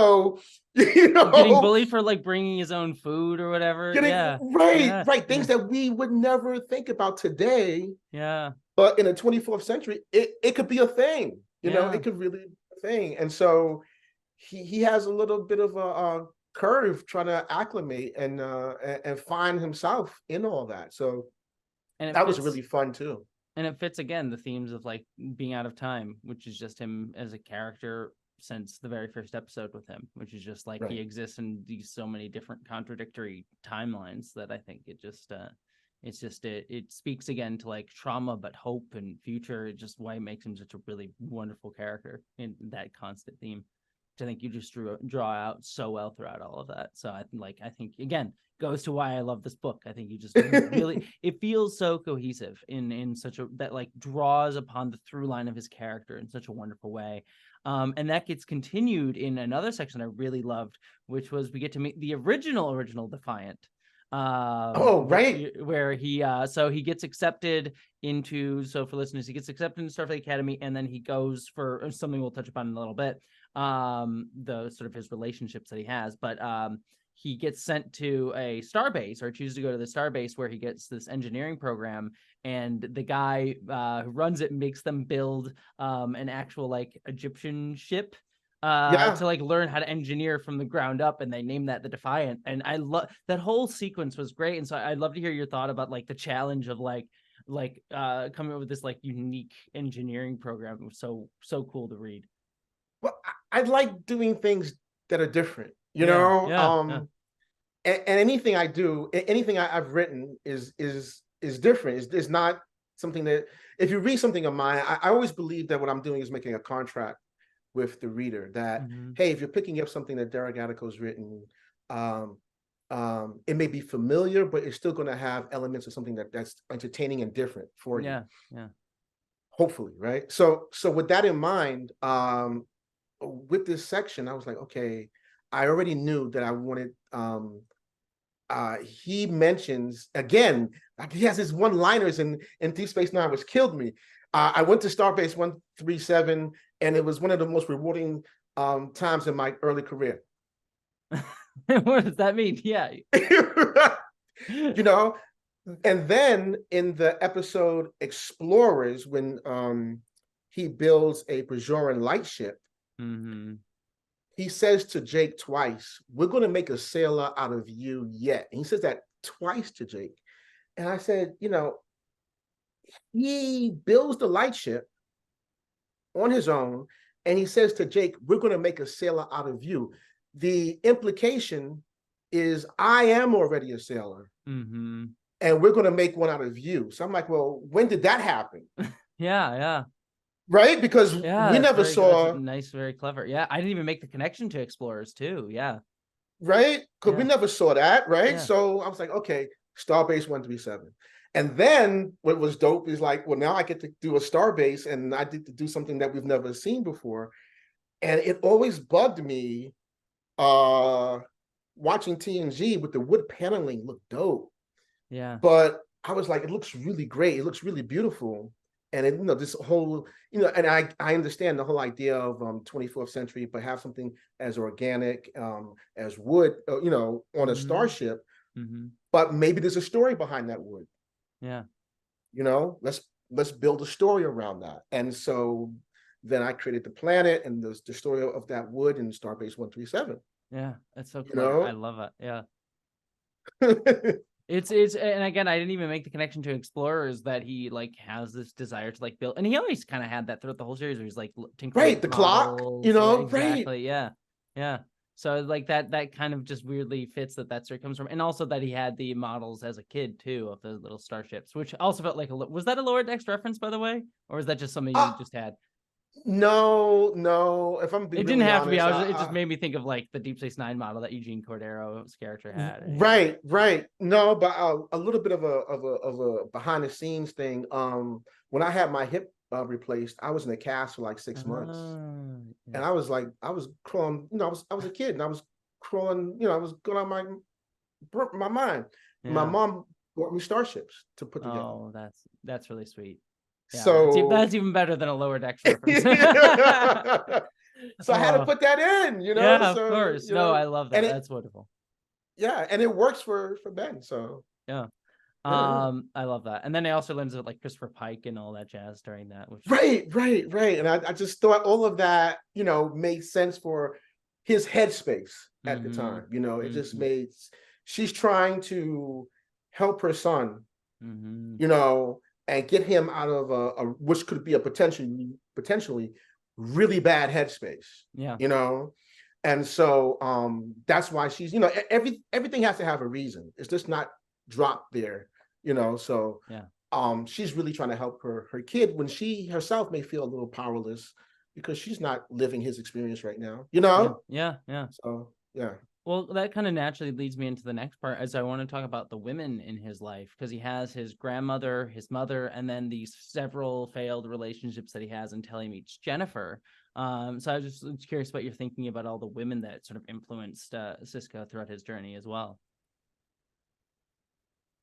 bullied for like bringing his own food or whatever. Yeah. Right. Things that we would never think about today. Yeah. But in the 24th century, it could be a thing. Yeah. It could really be a thing. And so he has a little bit of a curve trying to acclimate and find himself in all that. So that was really fun too. And it fits again the themes of like being out of time, which is just him as a character since the very first episode with him, which is just like he exists in these so many different contradictory timelines that I think it just it speaks again to like trauma but hope and future. It just why it makes him such a really wonderful character in that constant theme, which I think you just draw out so well throughout all of that. So I think again goes to why I love this book. I think you just really it feels so cohesive in such a that like draws upon the through line of his character in such a wonderful way. And that gets continued in another section I really loved, which was we get to meet the original Defiant. Where he so he gets accepted into, so for listeners, he gets accepted into Starfleet Academy, and then he goes for something we'll touch upon in a little bit, the sort of his relationships that he has, but he gets sent to a starbase, or chooses to go to the starbase, where he gets this engineering program, and the guy who runs it makes them build an actual like Egyptian ship to like learn how to engineer from the ground up, and they name that the Defiant. And I love that whole sequence was great. And so I'd love to hear your thought about like the challenge of like coming up with this like unique engineering program. It was so cool to read. Well, I like doing things that are different, and anything I do, anything I've written is different. It's not something that, if you read something of mine, I always believe that what I'm doing is making a contract with the reader that, hey, if you're picking up something that Derek Attico's written, it may be familiar, but it's still going to have elements of something that's entertaining and different for you. Yeah. Hopefully, right? So with that in mind, with this section, I was like, okay, I already knew that I wanted. He mentions again, he has his one-liners in Deep Space Nine, which killed me. I went to Starbase 137, and it was one of the most rewarding times in my early career. What does that mean? Yeah. And then in the episode Explorers, when he builds a Bajoran lightship, he says to Jake twice, "We're going to make a sailor out of you yet." And he says that twice to Jake. And I said, he builds the lightship on his own, and he says to Jake, "We're going to make a sailor out of you." The implication is I am already a sailor, and we're going to make one out of you. So I'm like, well, when did that happen? Yeah. Right? Because we never saw... Nice, very clever. Yeah, I didn't even make the connection to Explorers too. Yeah. Right? Because we never saw that, right? Yeah. So I was like, okay, Starbase 137. And then what was dope is like, well, now I get to do a Starbase, and I get to do something that we've never seen before. And it always bugged me watching TNG with the wood paneling look dope. Yeah. But I was like, it looks really great. It looks really beautiful. And it, this whole, and I understand the whole idea of 24th century, but have something as organic as wood, on a starship. But maybe there's a story behind that wood. Yeah. Let's build a story around that. And so then I created the planet and the story of that wood in Starbase 137. Yeah, that's so cool. I love it. Yeah. It's and again, I didn't even make the connection to Explorers that he like has this desire to like build, and he always kind of had that throughout the whole series where he's like tinkering the models. clock, exactly. Yeah. So like that kind of just weirdly fits that's where it comes from, and also that he had the models as a kid too of those little starships, which also felt like was that a Lower Decks reference, by the way, or is that just something you just had? No. If I'm being it didn't really have honest, to be. It just made me think of like the Deep Space Nine model that Eugene Cordero's character had. Right. No, but a little bit of a behind the scenes thing. When I had my hip replaced, I was in a cast for like 6 months, and I was crawling. I was a kid, and I was crawling. I was going on my mind. Yeah. My mom bought me starships to put together. Oh, that's really sweet. Yeah, so that's even better than a Lower Decks reference. So I had to put that in, Yeah, of so, course. No, I love that. and That's wonderful. yeah, and it works for Ben. So Yeah. yeah. I love that. And then it also lends with like Christopher Pike and all that jazz during that, which Right. And I just thought all of that, made sense for his headspace at the time. It just made, she's trying to help her son, and get him out of a which could be a potentially really bad headspace. Yeah. And so that's why she's, everything has to have a reason. It's just not dropped there, so yeah. She's really trying to help her kid when she herself may feel a little powerless because she's not living his experience right now, Yeah. So yeah. Well, that kind of naturally leads me into the next part, as I want to talk about the women in his life, because he has his grandmother, his mother, and then these several failed relationships that he has until he meets Jennifer. So I was just curious what you're thinking about all the women that sort of influenced Sisko throughout his journey as well.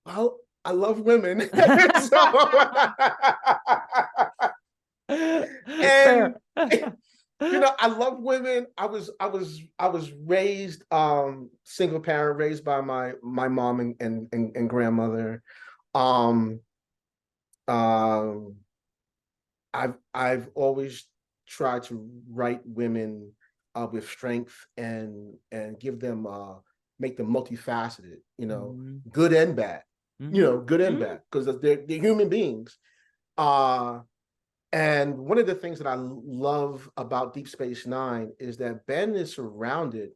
Well, I love women. And I love women. I was raised single parent, raised by my mom and grandmother. I've always tried to write women with strength and give them make them multifaceted, good and bad, good and bad, because they're human beings. And one of the things that I love about Deep Space Nine is that Ben is surrounded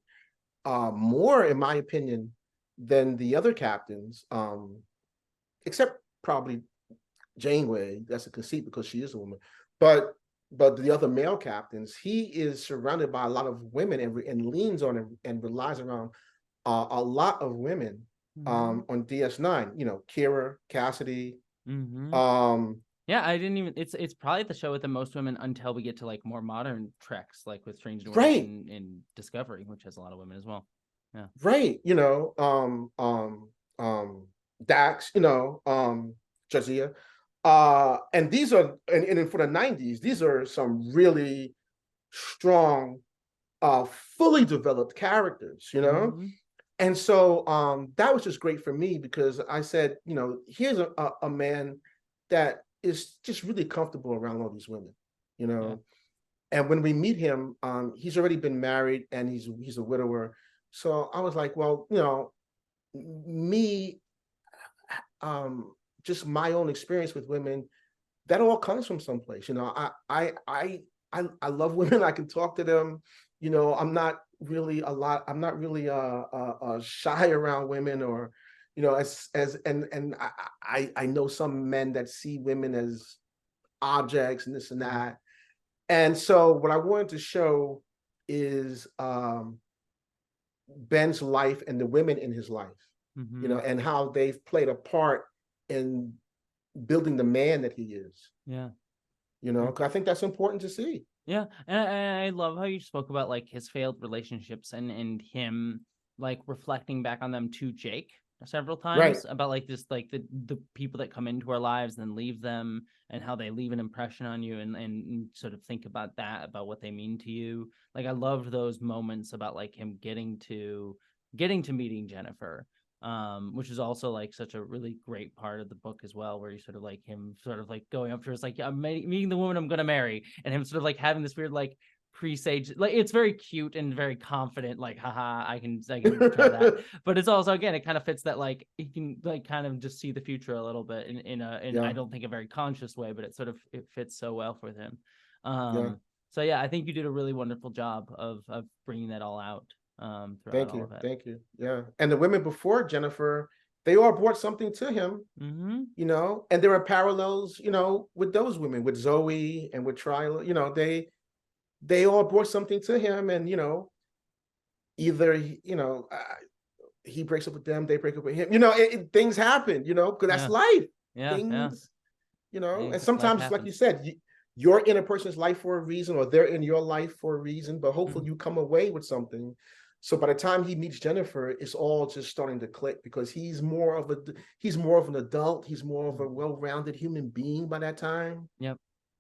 more, in my opinion, than the other captains, except probably Janeway. That's a conceit because she is a woman. But the other male captains, he is surrounded by a lot of women and leans on and relies around a lot of women on DS9. Kira, Cassidy. Yeah, I didn't even. It's probably the show with the most women until we get to like more modern Treks, like with Strange New Worlds and Discovery, which has a lot of women as well. Yeah. Right. Dax. Jazia. And these are and for the 90s, these are some really strong, fully developed characters. And so that was just great for me because I said, here's a man that is just really comfortable around all these women, Yeah. And when we meet him, he's already been married and he's a widower. So I was like, well, me, just my own experience with women, that all comes from someplace. I love women. I can talk to them. I'm not really shy around women, or and I know some men that see women as objects and this and that. And so what I wanted to show is Ben's life and the women in his life, and how they've played a part in building the man that he is. Yeah. Because I think that's important to see. Yeah, and I love how you spoke about like his failed relationships and him like reflecting back on them to Jake several times, about like this, like the people that come into our lives and then leave them, and how they leave an impression on you, and sort of think about that, about what they mean to you. Like I loved those moments about like him getting to meeting Jennifer, which is also like such a really great part of the book as well, where you sort of like him sort of like going up to her, like, I'm meeting the woman I'm gonna marry, and him sort of like having this weird like presage, like it's very cute and very confident, like haha, I can try that. But it's also, again, it kind of fits that like he can like kind of just see the future a little bit in I don't think a very conscious way, but it fits so well with him. So yeah, I think you did a really wonderful job of bringing that all out. Thank you. Thank you. Yeah. And the women before Jennifer, they all brought something to him, and there are parallels, with those women, with Zoe and with Tryla, they all brought something to him, and, either, he breaks up with them, they break up with him, things happen, because that's life. Things, and sometimes, like you said, you're in a person's life for a reason, or they're in your life for a reason, but hopefully you come away with something. So by the time he meets Jennifer, it's all just starting to click, because he's more of an adult. He's more of a well-rounded human being by that time. Yep.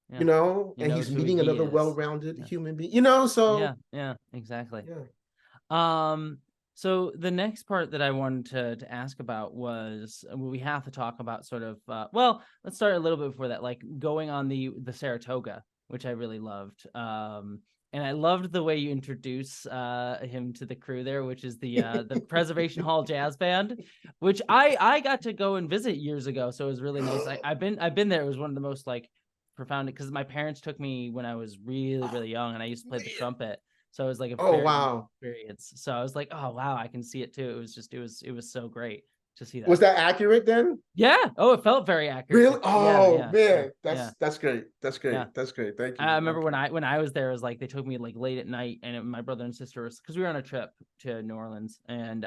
Yeah. you know, He and knows he's who meeting he another is. well-rounded Yeah. human being, you know, Yeah. so Yeah. Exactly. yeah. So the next part that I wanted to ask about was we have to talk about sort of well, let's start a little bit before that, like going on the Saratoga, which I really loved. And I loved the way you introduce him to the crew there, which is the Preservation Hall Jazz Band, which I got to go and visit years ago, so it was really nice. I've been there. It was one of the most like profound, because my parents took me when I was really young, and I used to play the trumpet. So it was like a Oh very unique wow. experience. So I was like, oh wow, I can see it too. It was just it was so great to see Was that. that accurate then? Yeah. Oh, it felt very accurate Really? too. Yeah, Oh yeah, yeah, man, yeah, that's great. That's yeah. great. That's great. Thank I you. remember Okay. when I was there, it was like they took me like late at night, and my brother and sister was, because we were on a trip to New Orleans, and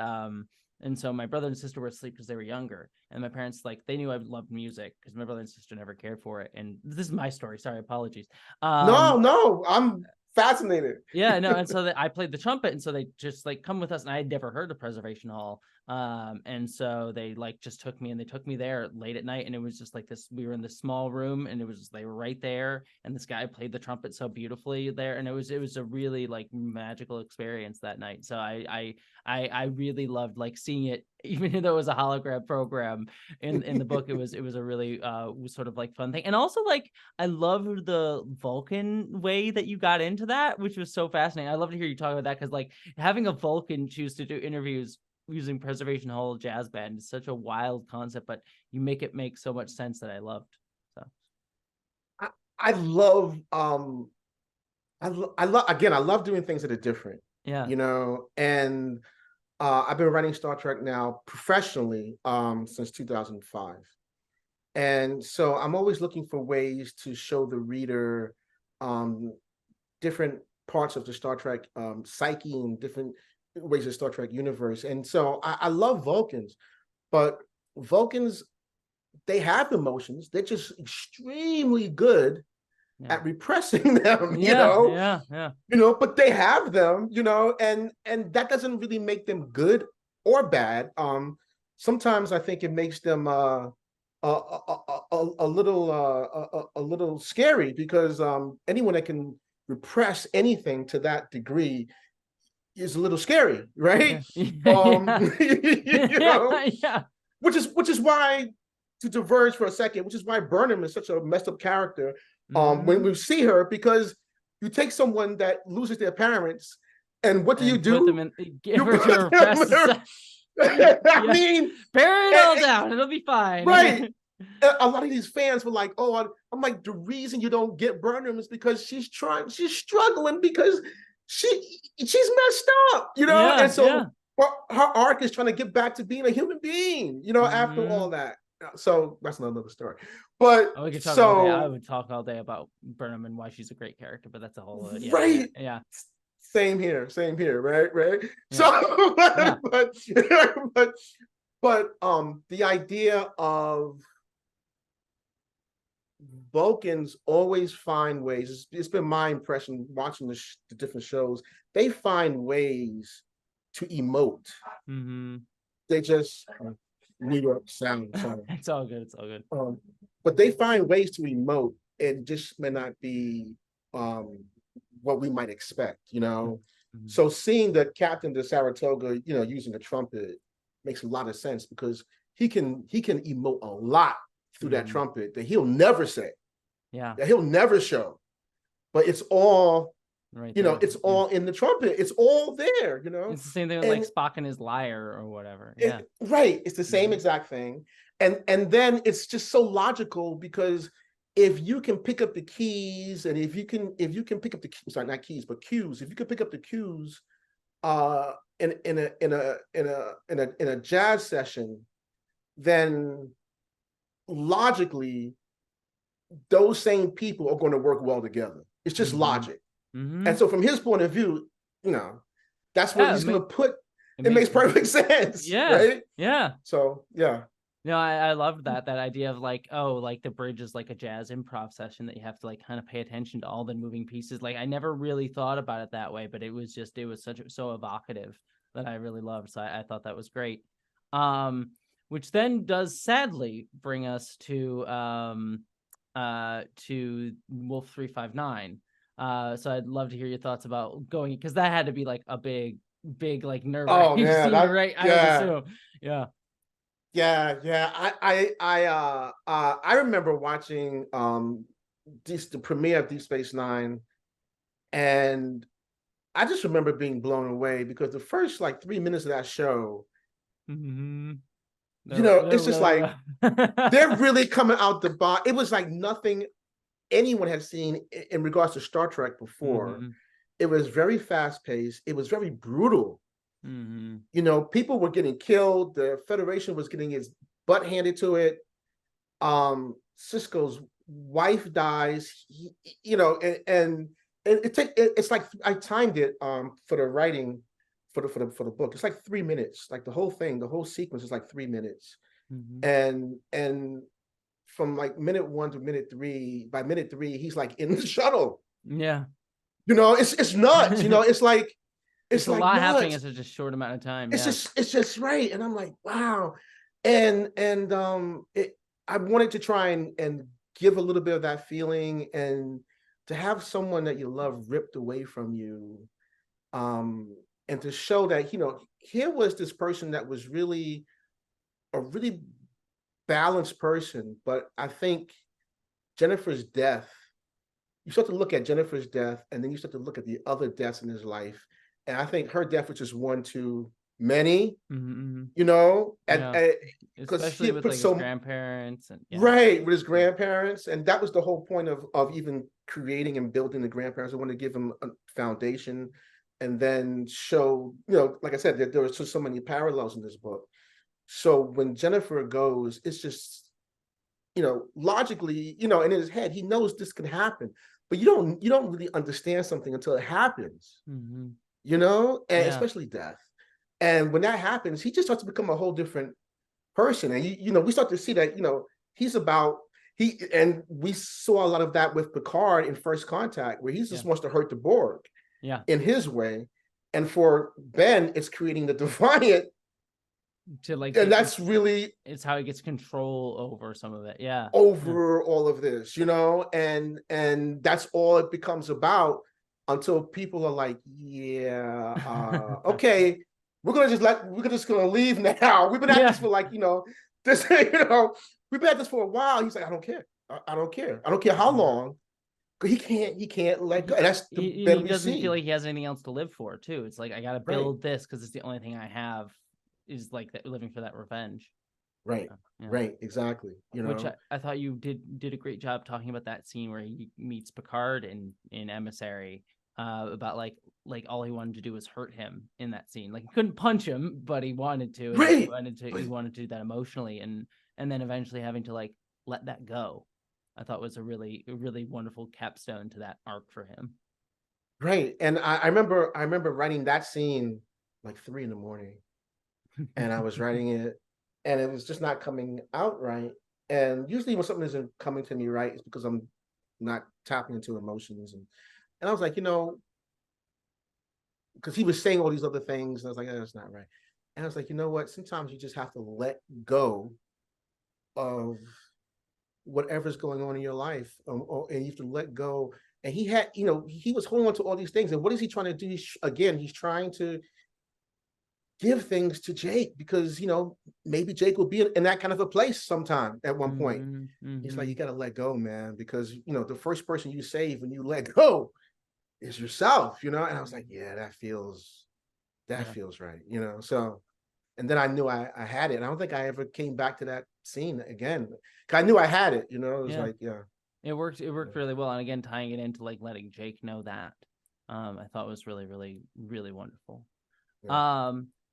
so my brother and sister were asleep because they were younger, and my parents, like, they knew I loved music because my brother and sister never cared for it. And this is my story. Sorry, apologies. No, no, I'm fascinated. Yeah, no, and so I played the trumpet, and so they just like come with us, and I had never heard of Preservation Hall, and so they like just took me, and they took me there late at night, and it was just like this. We were in this small room, and it was just, they were right there, and this guy played the trumpet so beautifully there, and it was a really like magical experience that night. So I really loved like seeing it, even though it was a hologram program in the book. It was a really sort of like fun thing, and also like I loved the Vulcan way that you got into that, which was so fascinating. I love to hear you talk about that, because like having a Vulcan choose to do interviews using Preservation Hall Jazz Band is such a wild concept, but you make it make so much sense that I loved. So I love I love, again, I love doing things that are different, yeah. you know, and I've been writing Star Trek now professionally since 2005. And so I'm always looking for ways to show the reader um, different parts of the Star Trek psyche and different ways of Star Trek universe. And so I love Vulcans, but Vulcans, they have emotions. They're just extremely good at repressing them, but they have them, and that doesn't really make them good or bad. Sometimes I think it makes them a little scary, because anyone that can repress anything to that degree is a little scary, right? Yeah. You know, Yeah. which is why, to diverge for a second, which is why Burnham is such a messed up character. When we see her, because you take someone that loses their parents, and what do you do? Put them in, give You her to repress. I mean, bury it all down. It'll be fine. Right. A lot of these fans were like, "Oh, I'm like, the reason you don't get Burnham is because she's struggling because she's messed up, Yeah, and so her arc is trying to get back to being a human being, after all that. So that's another story. But we could talk all day. I would talk all day about Burnham and why she's a great character, but that's a whole right. Yeah. Same here, right. Yeah. So, but the idea of Vulcans always find ways. It's been my impression watching the different shows. They find ways to emote. They just New York sound. It's all good. It's all good. But they find ways to emote. It just may not be what we might expect. So seeing the captain of Saratoga, using a trumpet makes a lot of sense, because he can emote a lot through that trumpet that he'll never say. Yeah. That he'll never show. But it's all right, it's all in the trumpet. It's all there, It's the same thing with like Spock and his lyre or whatever. Yeah. Right. It's the same exact thing. And then it's just so logical, because if you can pick up the keys, and if you can pick up the keys, sorry, not keys, but cues, if you can pick up the cues in a jazz session, then logically those same people are going to work well together. It's just logic. And so from his point of view, that's what he's going to put. It makes perfect sense. Yeah. Right. Yeah. So yeah. No, I love that idea of like, oh, like the bridge is like a jazz improv session that you have to like kind of pay attention to all the moving pieces. Like I never really thought about it that way, but it was so evocative that I really loved. So I thought that was great. Which then does sadly bring us to to Wolf 359. So I'd love to hear your thoughts about going, because that had to be like a big like nerve-wracking scene, right? I would assume. I remember watching the premiere of Deep Space Nine, and I just remember being blown away because the first like 3 minutes of that show, it's just like they're really coming out the box. It was like nothing anyone had seen in regards to Star Trek before. It was very fast paced. It was very brutal. People were getting killed. The Federation was getting its butt handed to it. Sisko's wife dies. It's like I timed it for the writing for the book. It's like 3 minutes. Like the whole sequence is like 3 minutes. And from like minute 1 to minute 3, by minute 3, he's like in the shuttle. Yeah. It's nuts. It's like it's like a lot happening in such a short amount of time. It's just right. And I'm like, wow. And I wanted to try and give a little bit of that feeling, and to have someone that you love ripped away from you, and to show that, here was this person that was really a really balanced person. But I think Jennifer's death, you start to look at Jennifer's death, and then you start to look at the other deaths in his life. And I think her death was just one too many, especially with like his grandparents and right, with his grandparents. And that was the whole point of even creating and building the grandparents. I wanted to give them a foundation, and then show, like I said, that there was just so many parallels in this book. So when Jennifer goes, it's just, logically, in his head, he knows this can happen, but you don't really understand something until it happens. And especially death. And when that happens, he just starts to become a whole different person. And we start to see that, and we saw a lot of that with Picard in First Contact, where he just wants to hurt the Borg in his way. And for Ben, it's creating the Defiant to like, and that's really, it's how he gets control over some of it. Over all of this, and that's all it becomes about, until people are like, okay, we're just gonna leave now. We've been at this for like, this, we've been at this for a while. He's like, I don't care. I don't care. I don't care how long. He can't let go. And that's he doesn't feel like he has anything else to live for, too. It's like, I gotta build this because it's the only thing I have, is like that, living for that revenge. Right. Right. Exactly. Which I thought you did a great job talking about that scene where he meets Picard in Emissary, about like all he wanted to do was hurt him in that scene. Like, he couldn't punch him, but he wanted to. Right. He wanted to do that emotionally, and then eventually having to like let that go. I thought was a really wonderful capstone to that arc for him. Right. And I remember writing that scene like 3 a.m, and I was writing it, and it was just not coming out right. And usually when something isn't coming to me right, it's because I'm not tapping into emotions. And I was like, because he was saying all these other things, and I was like, that's not right. And I was like, you know what? Sometimes you just have to let go of whatever's going on in your life, and you have to let go. And he had, he was holding on to all these things. And what is he trying to do? He's trying to give things to Jake, because, maybe Jake will be in that kind of a place sometime at one point. He's like, you got to let go, man, because, the first person you save when you let go is yourself, And I was like, yeah, that feels right, So, and then I knew I had it. And I don't think I ever came back to that scene again, because I knew I had it, It was like, it worked really well. And again, tying it into like letting Jake know that, I thought was really, really, really wonderful.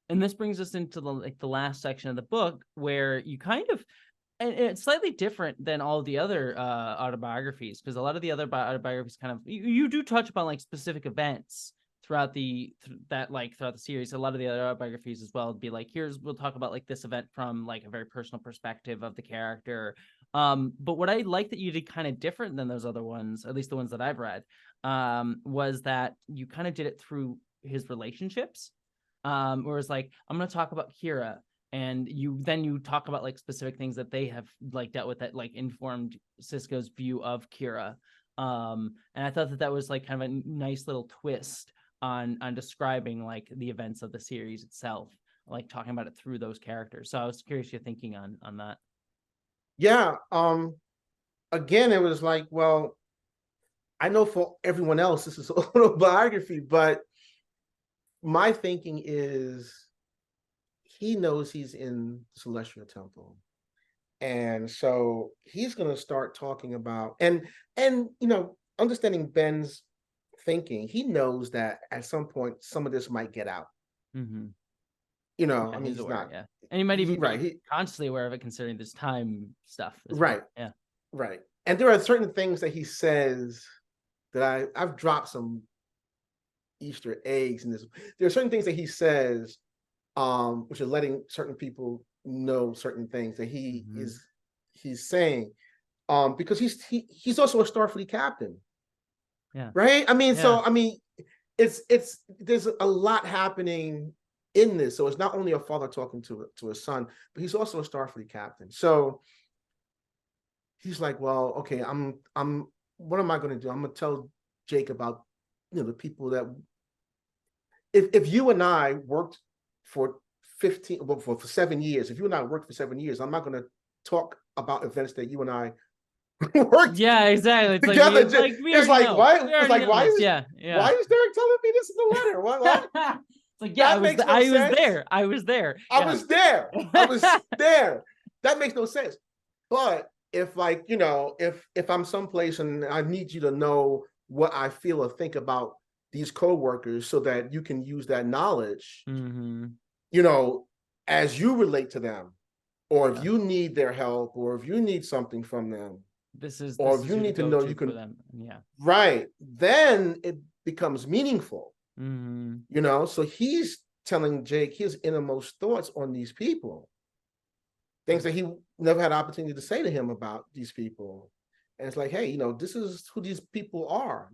And this brings us into the last section of the book, where you kind of, and it's slightly different than all the other autobiographies, because a lot of the other autobiographies kind of, you do touch upon like specific events throughout the series. A lot of the other autobiographies as well would be like, we'll talk about like this event from like a very personal perspective of the character. But what I like that you did kind of different than those other ones, at least the ones that I've read, was that you kind of did it through his relationships. Where it's like, I'm going to talk about Kira and you talk about like specific things that they have like dealt with that like informed Sisko's view of Kira. And I thought that was like kind of a nice little twist on describing like the events of the series itself, like talking about it through those characters. So I was curious your thinking on that. Yeah. Again, it was like, well, I know for everyone else this is autobiography, but my thinking is he knows he's in the Celestial Temple. And so he's going to start talking about and understanding Ben's thinking, he knows that at some point some of this might get out. Mm-hmm. I mean, he's aware, not. Yeah, and he might even right. be consciously aware of it, considering this time stuff. Right. Well. Yeah. Right. And there are certain things that he says that I've dropped some Easter eggs in this. There are certain things that he says, which are letting certain people know certain things that he's saying, because he's also a Starfleet captain. Yeah. Right. I mean, so I mean, it's there's a lot happening in this. So it's not only a father talking to his son, but he's also a Starfleet captain. So he's like, well, okay, I'm what am I going to do? I'm going to tell Jake about the people that if you and I worked for 7 years, if you and I worked for 7 years, I'm not going to talk about events that you and I worked. Yeah, exactly. It's together. It's like why is Derek telling me this in the letter? What? It's like, yeah, I was there. I was there. That makes no sense. But if if I'm someplace and I need you to know what I feel or think about these coworkers so that you can use that knowledge, as you relate to them, or if you need their help, or if you need something from them, or if you need to know you can, them. Yeah. Right. Then it becomes meaningful. So he's telling Jake his innermost thoughts on these people, things that he never had opportunity to say to him about these people. And it's like, hey, this is who these people are.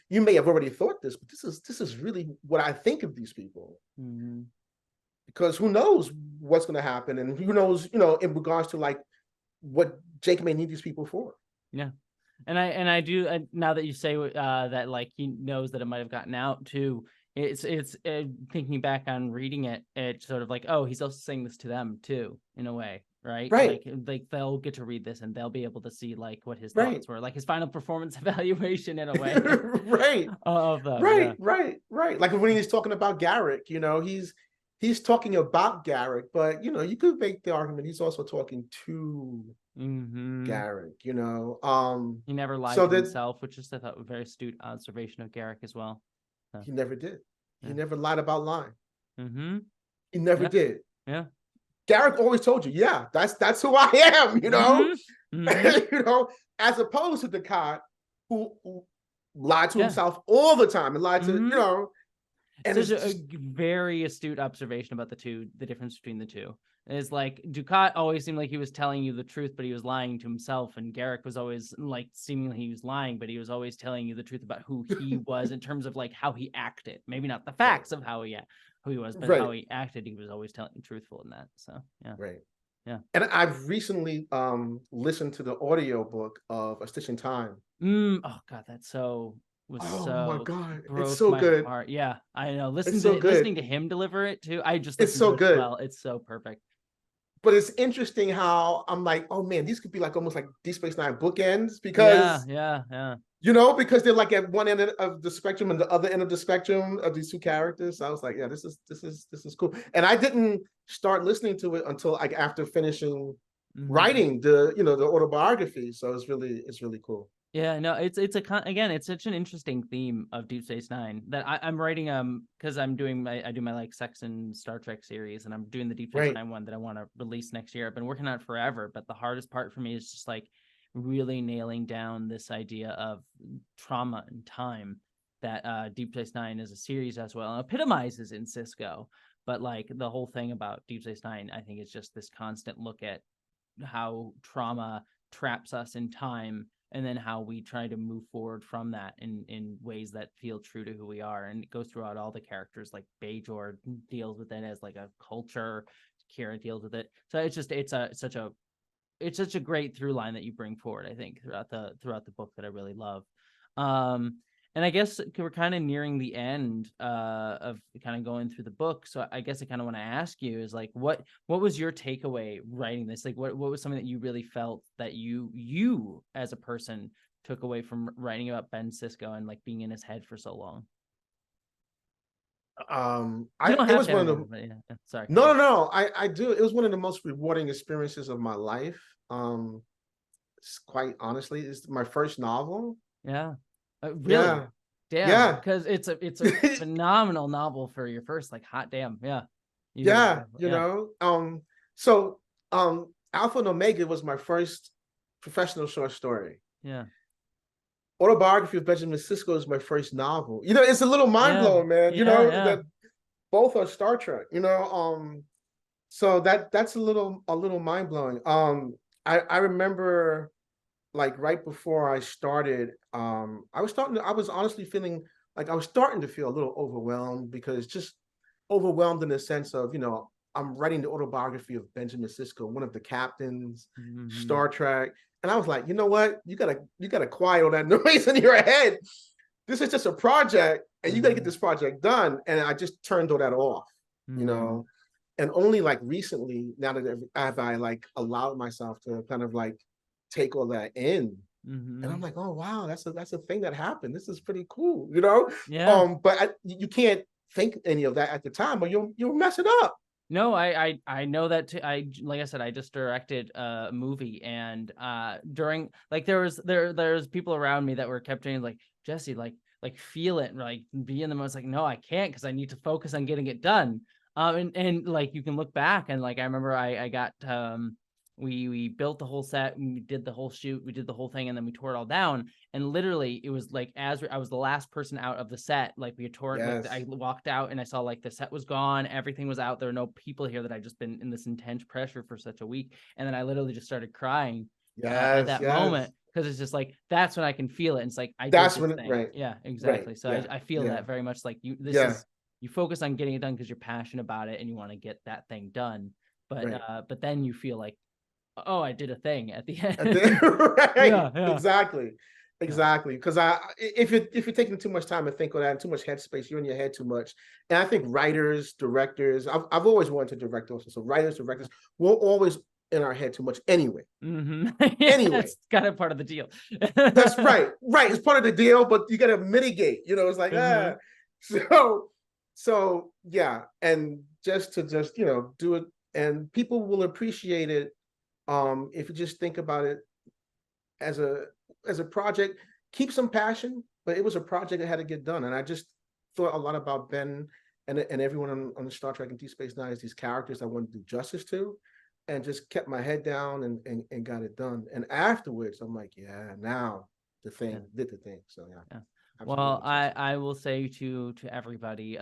You may have already thought this, but this is really what I think of these people. Because who knows what's going to happen, and who knows, in regards to like what Jake may need these people for. Yeah. And I do, now that you say that, like, he knows that it might have gotten out too. It's thinking back on reading it, it's sort of like, oh, he's also saying this to them too, in a way, right? Like they'll get to read this and they'll be able to see like what his thoughts were, like his final performance evaluation in a way. Right. Of them. Right. Like when he's talking about Garrick, he's talking about Garrick, but you could make the argument he's also talking to Garrick. He never lied to himself, which is, I thought, a very astute observation of Garrick as well. He never did. He never lied about lying. He never did. Yeah. Garrick always told you, yeah, that's who I am, as opposed to the Ducat who lied to himself all the time and lied to, and it's a very astute observation about the difference between the two. Is like Ducat always seemed like he was telling you the truth, but he was lying to himself, and Garrick was always like seemingly he was lying, but he was always telling you the truth about who he was in terms of like how he acted. Maybe not the facts of who he was, but how he acted. He was always truthful in that. So yeah. And I've recently listened to the audio book of A Stitch in Time. Oh God, that's so. My God, it's so good. Heart. Yeah, I know. Listening to him deliver it too. I just it's so good. Well, it's so perfect. But it's interesting how I'm like, oh man, these could be like almost like Deep Space Nine bookends, because because they're like at one end of the spectrum and the other end of the spectrum of these two characters. So I was like, yeah, this is cool. And I didn't start listening to it until like after finishing writing the the autobiography. So it's really cool. Yeah, no, it's such an interesting theme of Deep Space Nine that I'm writing because I do my like Sex and Star Trek series, and I'm doing the Deep Space Nine one that I want to release next year. I've been working on it forever, but the hardest part for me is just like really nailing down this idea of trauma and time that Deep Space Nine as a series as well epitomizes in Sisko. But like the whole thing about Deep Space Nine, I think, is just this constant look at how trauma traps us in time, and then how we try to move forward from that in ways that feel true to who we are. And it goes throughout all the characters. Like Bajor deals with it as like a culture. Kira deals with it. So it's just it's such a great through line that you bring forward, I think, throughout the book that I really love. And I guess we're kind of nearing the end of kind of going through the book. So I guess I kind of want to ask you is like, what was your takeaway writing this? Like, what was something that you really felt that you as a person took away from writing about Ben Sisko and like being in his head for so long? You don't It have was to one have of an the answer, but yeah. Sorry. no, I do. It was one of the most rewarding experiences of my life. Quite honestly, it's my first novel. Yeah. Really? Yeah, Damn, yeah, because it's a phenomenal novel for your first, like, hot damn. Yeah. You did yeah. it. Yeah. So Alpha and Omega was my first professional short story. Yeah. Autobiography of Benjamin Sisko is my first novel. It's a little mind Yeah. blowing, man. Yeah. Yeah. That both are Star Trek. So that's a little mind blowing. I remember like right before I started, I was honestly feeling like I was starting to feel a little overwhelmed, because just overwhelmed in the sense of, I'm writing the autobiography of Benjamin Sisko, one of the captains, Star Trek. And I was like, you know what? You gotta quiet all that noise in your head. This is just a project, and you gotta get this project done. And I just turned all that off, And only like recently, now that I like allowed myself to kind of like take all that in, and I'm like, oh wow, that's a thing that happened. This is pretty cool, Yeah. But you can't think any of that at the time, or you'll mess it up. No, I know that too. Like I said, I just directed a movie, and during like there's people around me that were kept saying like, Jessie, like feel it, like be in the most, like, no, I can't, because I need to focus on getting it done. And like you can look back and like I remember I got we built the whole set, and we did the whole shoot, we did the whole thing, and then we tore it all down. And literally it was like I was the last person out of the set, like we had torn, like I walked out and I saw like the set was gone, everything was out, there were no people here, that I just been in this intense pressure for such a week. And then I literally just started crying at that moment, because it's just like that's when I can feel it. And it's like I did this thing. Right. Yeah, exactly. Right. So I feel that very much, like you focus on getting it done because you're passionate about it and you want to get that thing done. But then you feel like, oh, I did a thing at the end. Right. Yeah. Exactly. Because if you're taking too much time to think on that, and too much headspace, you're in your head too much. And I think writers, directors, I've always wanted to direct also. So writers, directors, we're always in our head too much anyway. Anyway, it's kind of part of the deal. That's right. It's part of the deal, but you got to mitigate. It's like so yeah, and just do it, and people will appreciate it. If you just think about it as a project, keep some passion, but it was a project that had to get done. And I just thought a lot about Ben and everyone on the Star Trek and Deep Space Nine as these characters I wanted to do justice to, and just kept my head down and got it done. And afterwards, I'm like, yeah, now the thing did the thing. So yeah. Well, I will say to everybody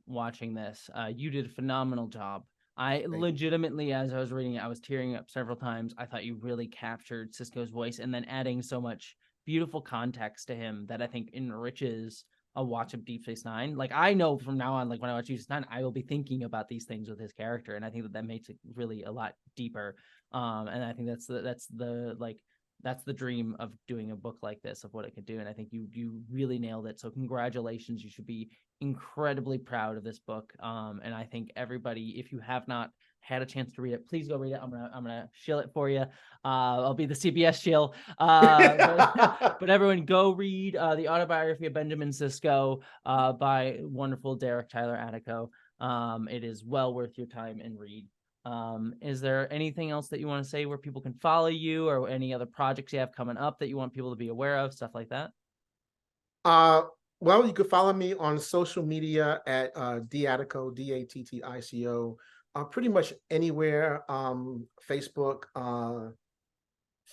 watching this, you did a phenomenal job. I legitimately, as I was reading it, I was tearing up several times. I thought you really captured Sisko's voice, and then adding so much beautiful context to him that I think enriches a watch of Deep Space Nine. Like, I know from now on, like when I watch Deep Space Nine, I will be thinking about these things with his character, and I think that makes it really a lot deeper. And I think that's the dream of doing a book like this, of what it could do. And I think you really nailed it. So congratulations. You should be incredibly proud of this book. And I think everybody, if you have not had a chance to read it, please go read it. I'm gonna shill it for you. I'll be the CBS shill. But everyone, go read the Autobiography of Benjamin Sisko by wonderful Tyler Attico. It is well worth your time and read. Is there anything else that you want to say where people can follow you, or any other projects you have coming up that you want people to be aware of, stuff like that? Well, you can follow me on social media at Dattico, Dattico, pretty much anywhere. Facebook,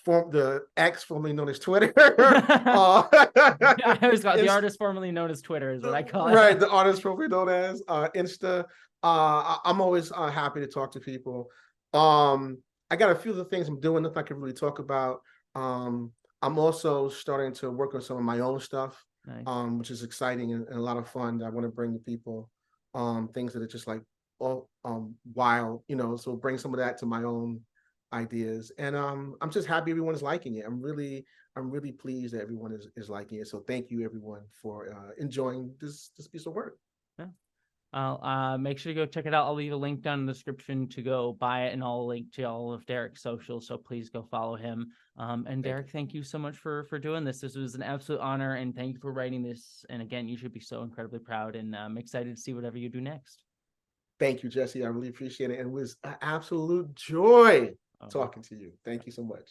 the X, formerly known as Twitter. I always got the artist formerly known as Twitter is what I call it. Right, the artist formerly known as Insta. I'm always happy to talk to people. I got a few of the things I'm doing that I can really talk about. I'm also starting to work on some of my own stuff. Nice. Which is exciting and a lot of fun that I want to bring to people. Things that are just like while, so bring some of that to my own ideas. And I'm just happy everyone is liking it. I'm really pleased that everyone is liking it. So thank you everyone for enjoying this piece of work. Yeah. I'll make sure to go check it out. I'll leave a link down in the description to go buy it, and I'll link to all of Derek's socials. So please go follow him. And Derek, thank you so much for doing this. This was an absolute honor, and thank you for writing this. And again, you should be so incredibly proud, and I'm excited to see whatever you do next. Thank you, Jessie. I really appreciate it. And it was an absolute joy talking to you. Thank you so much.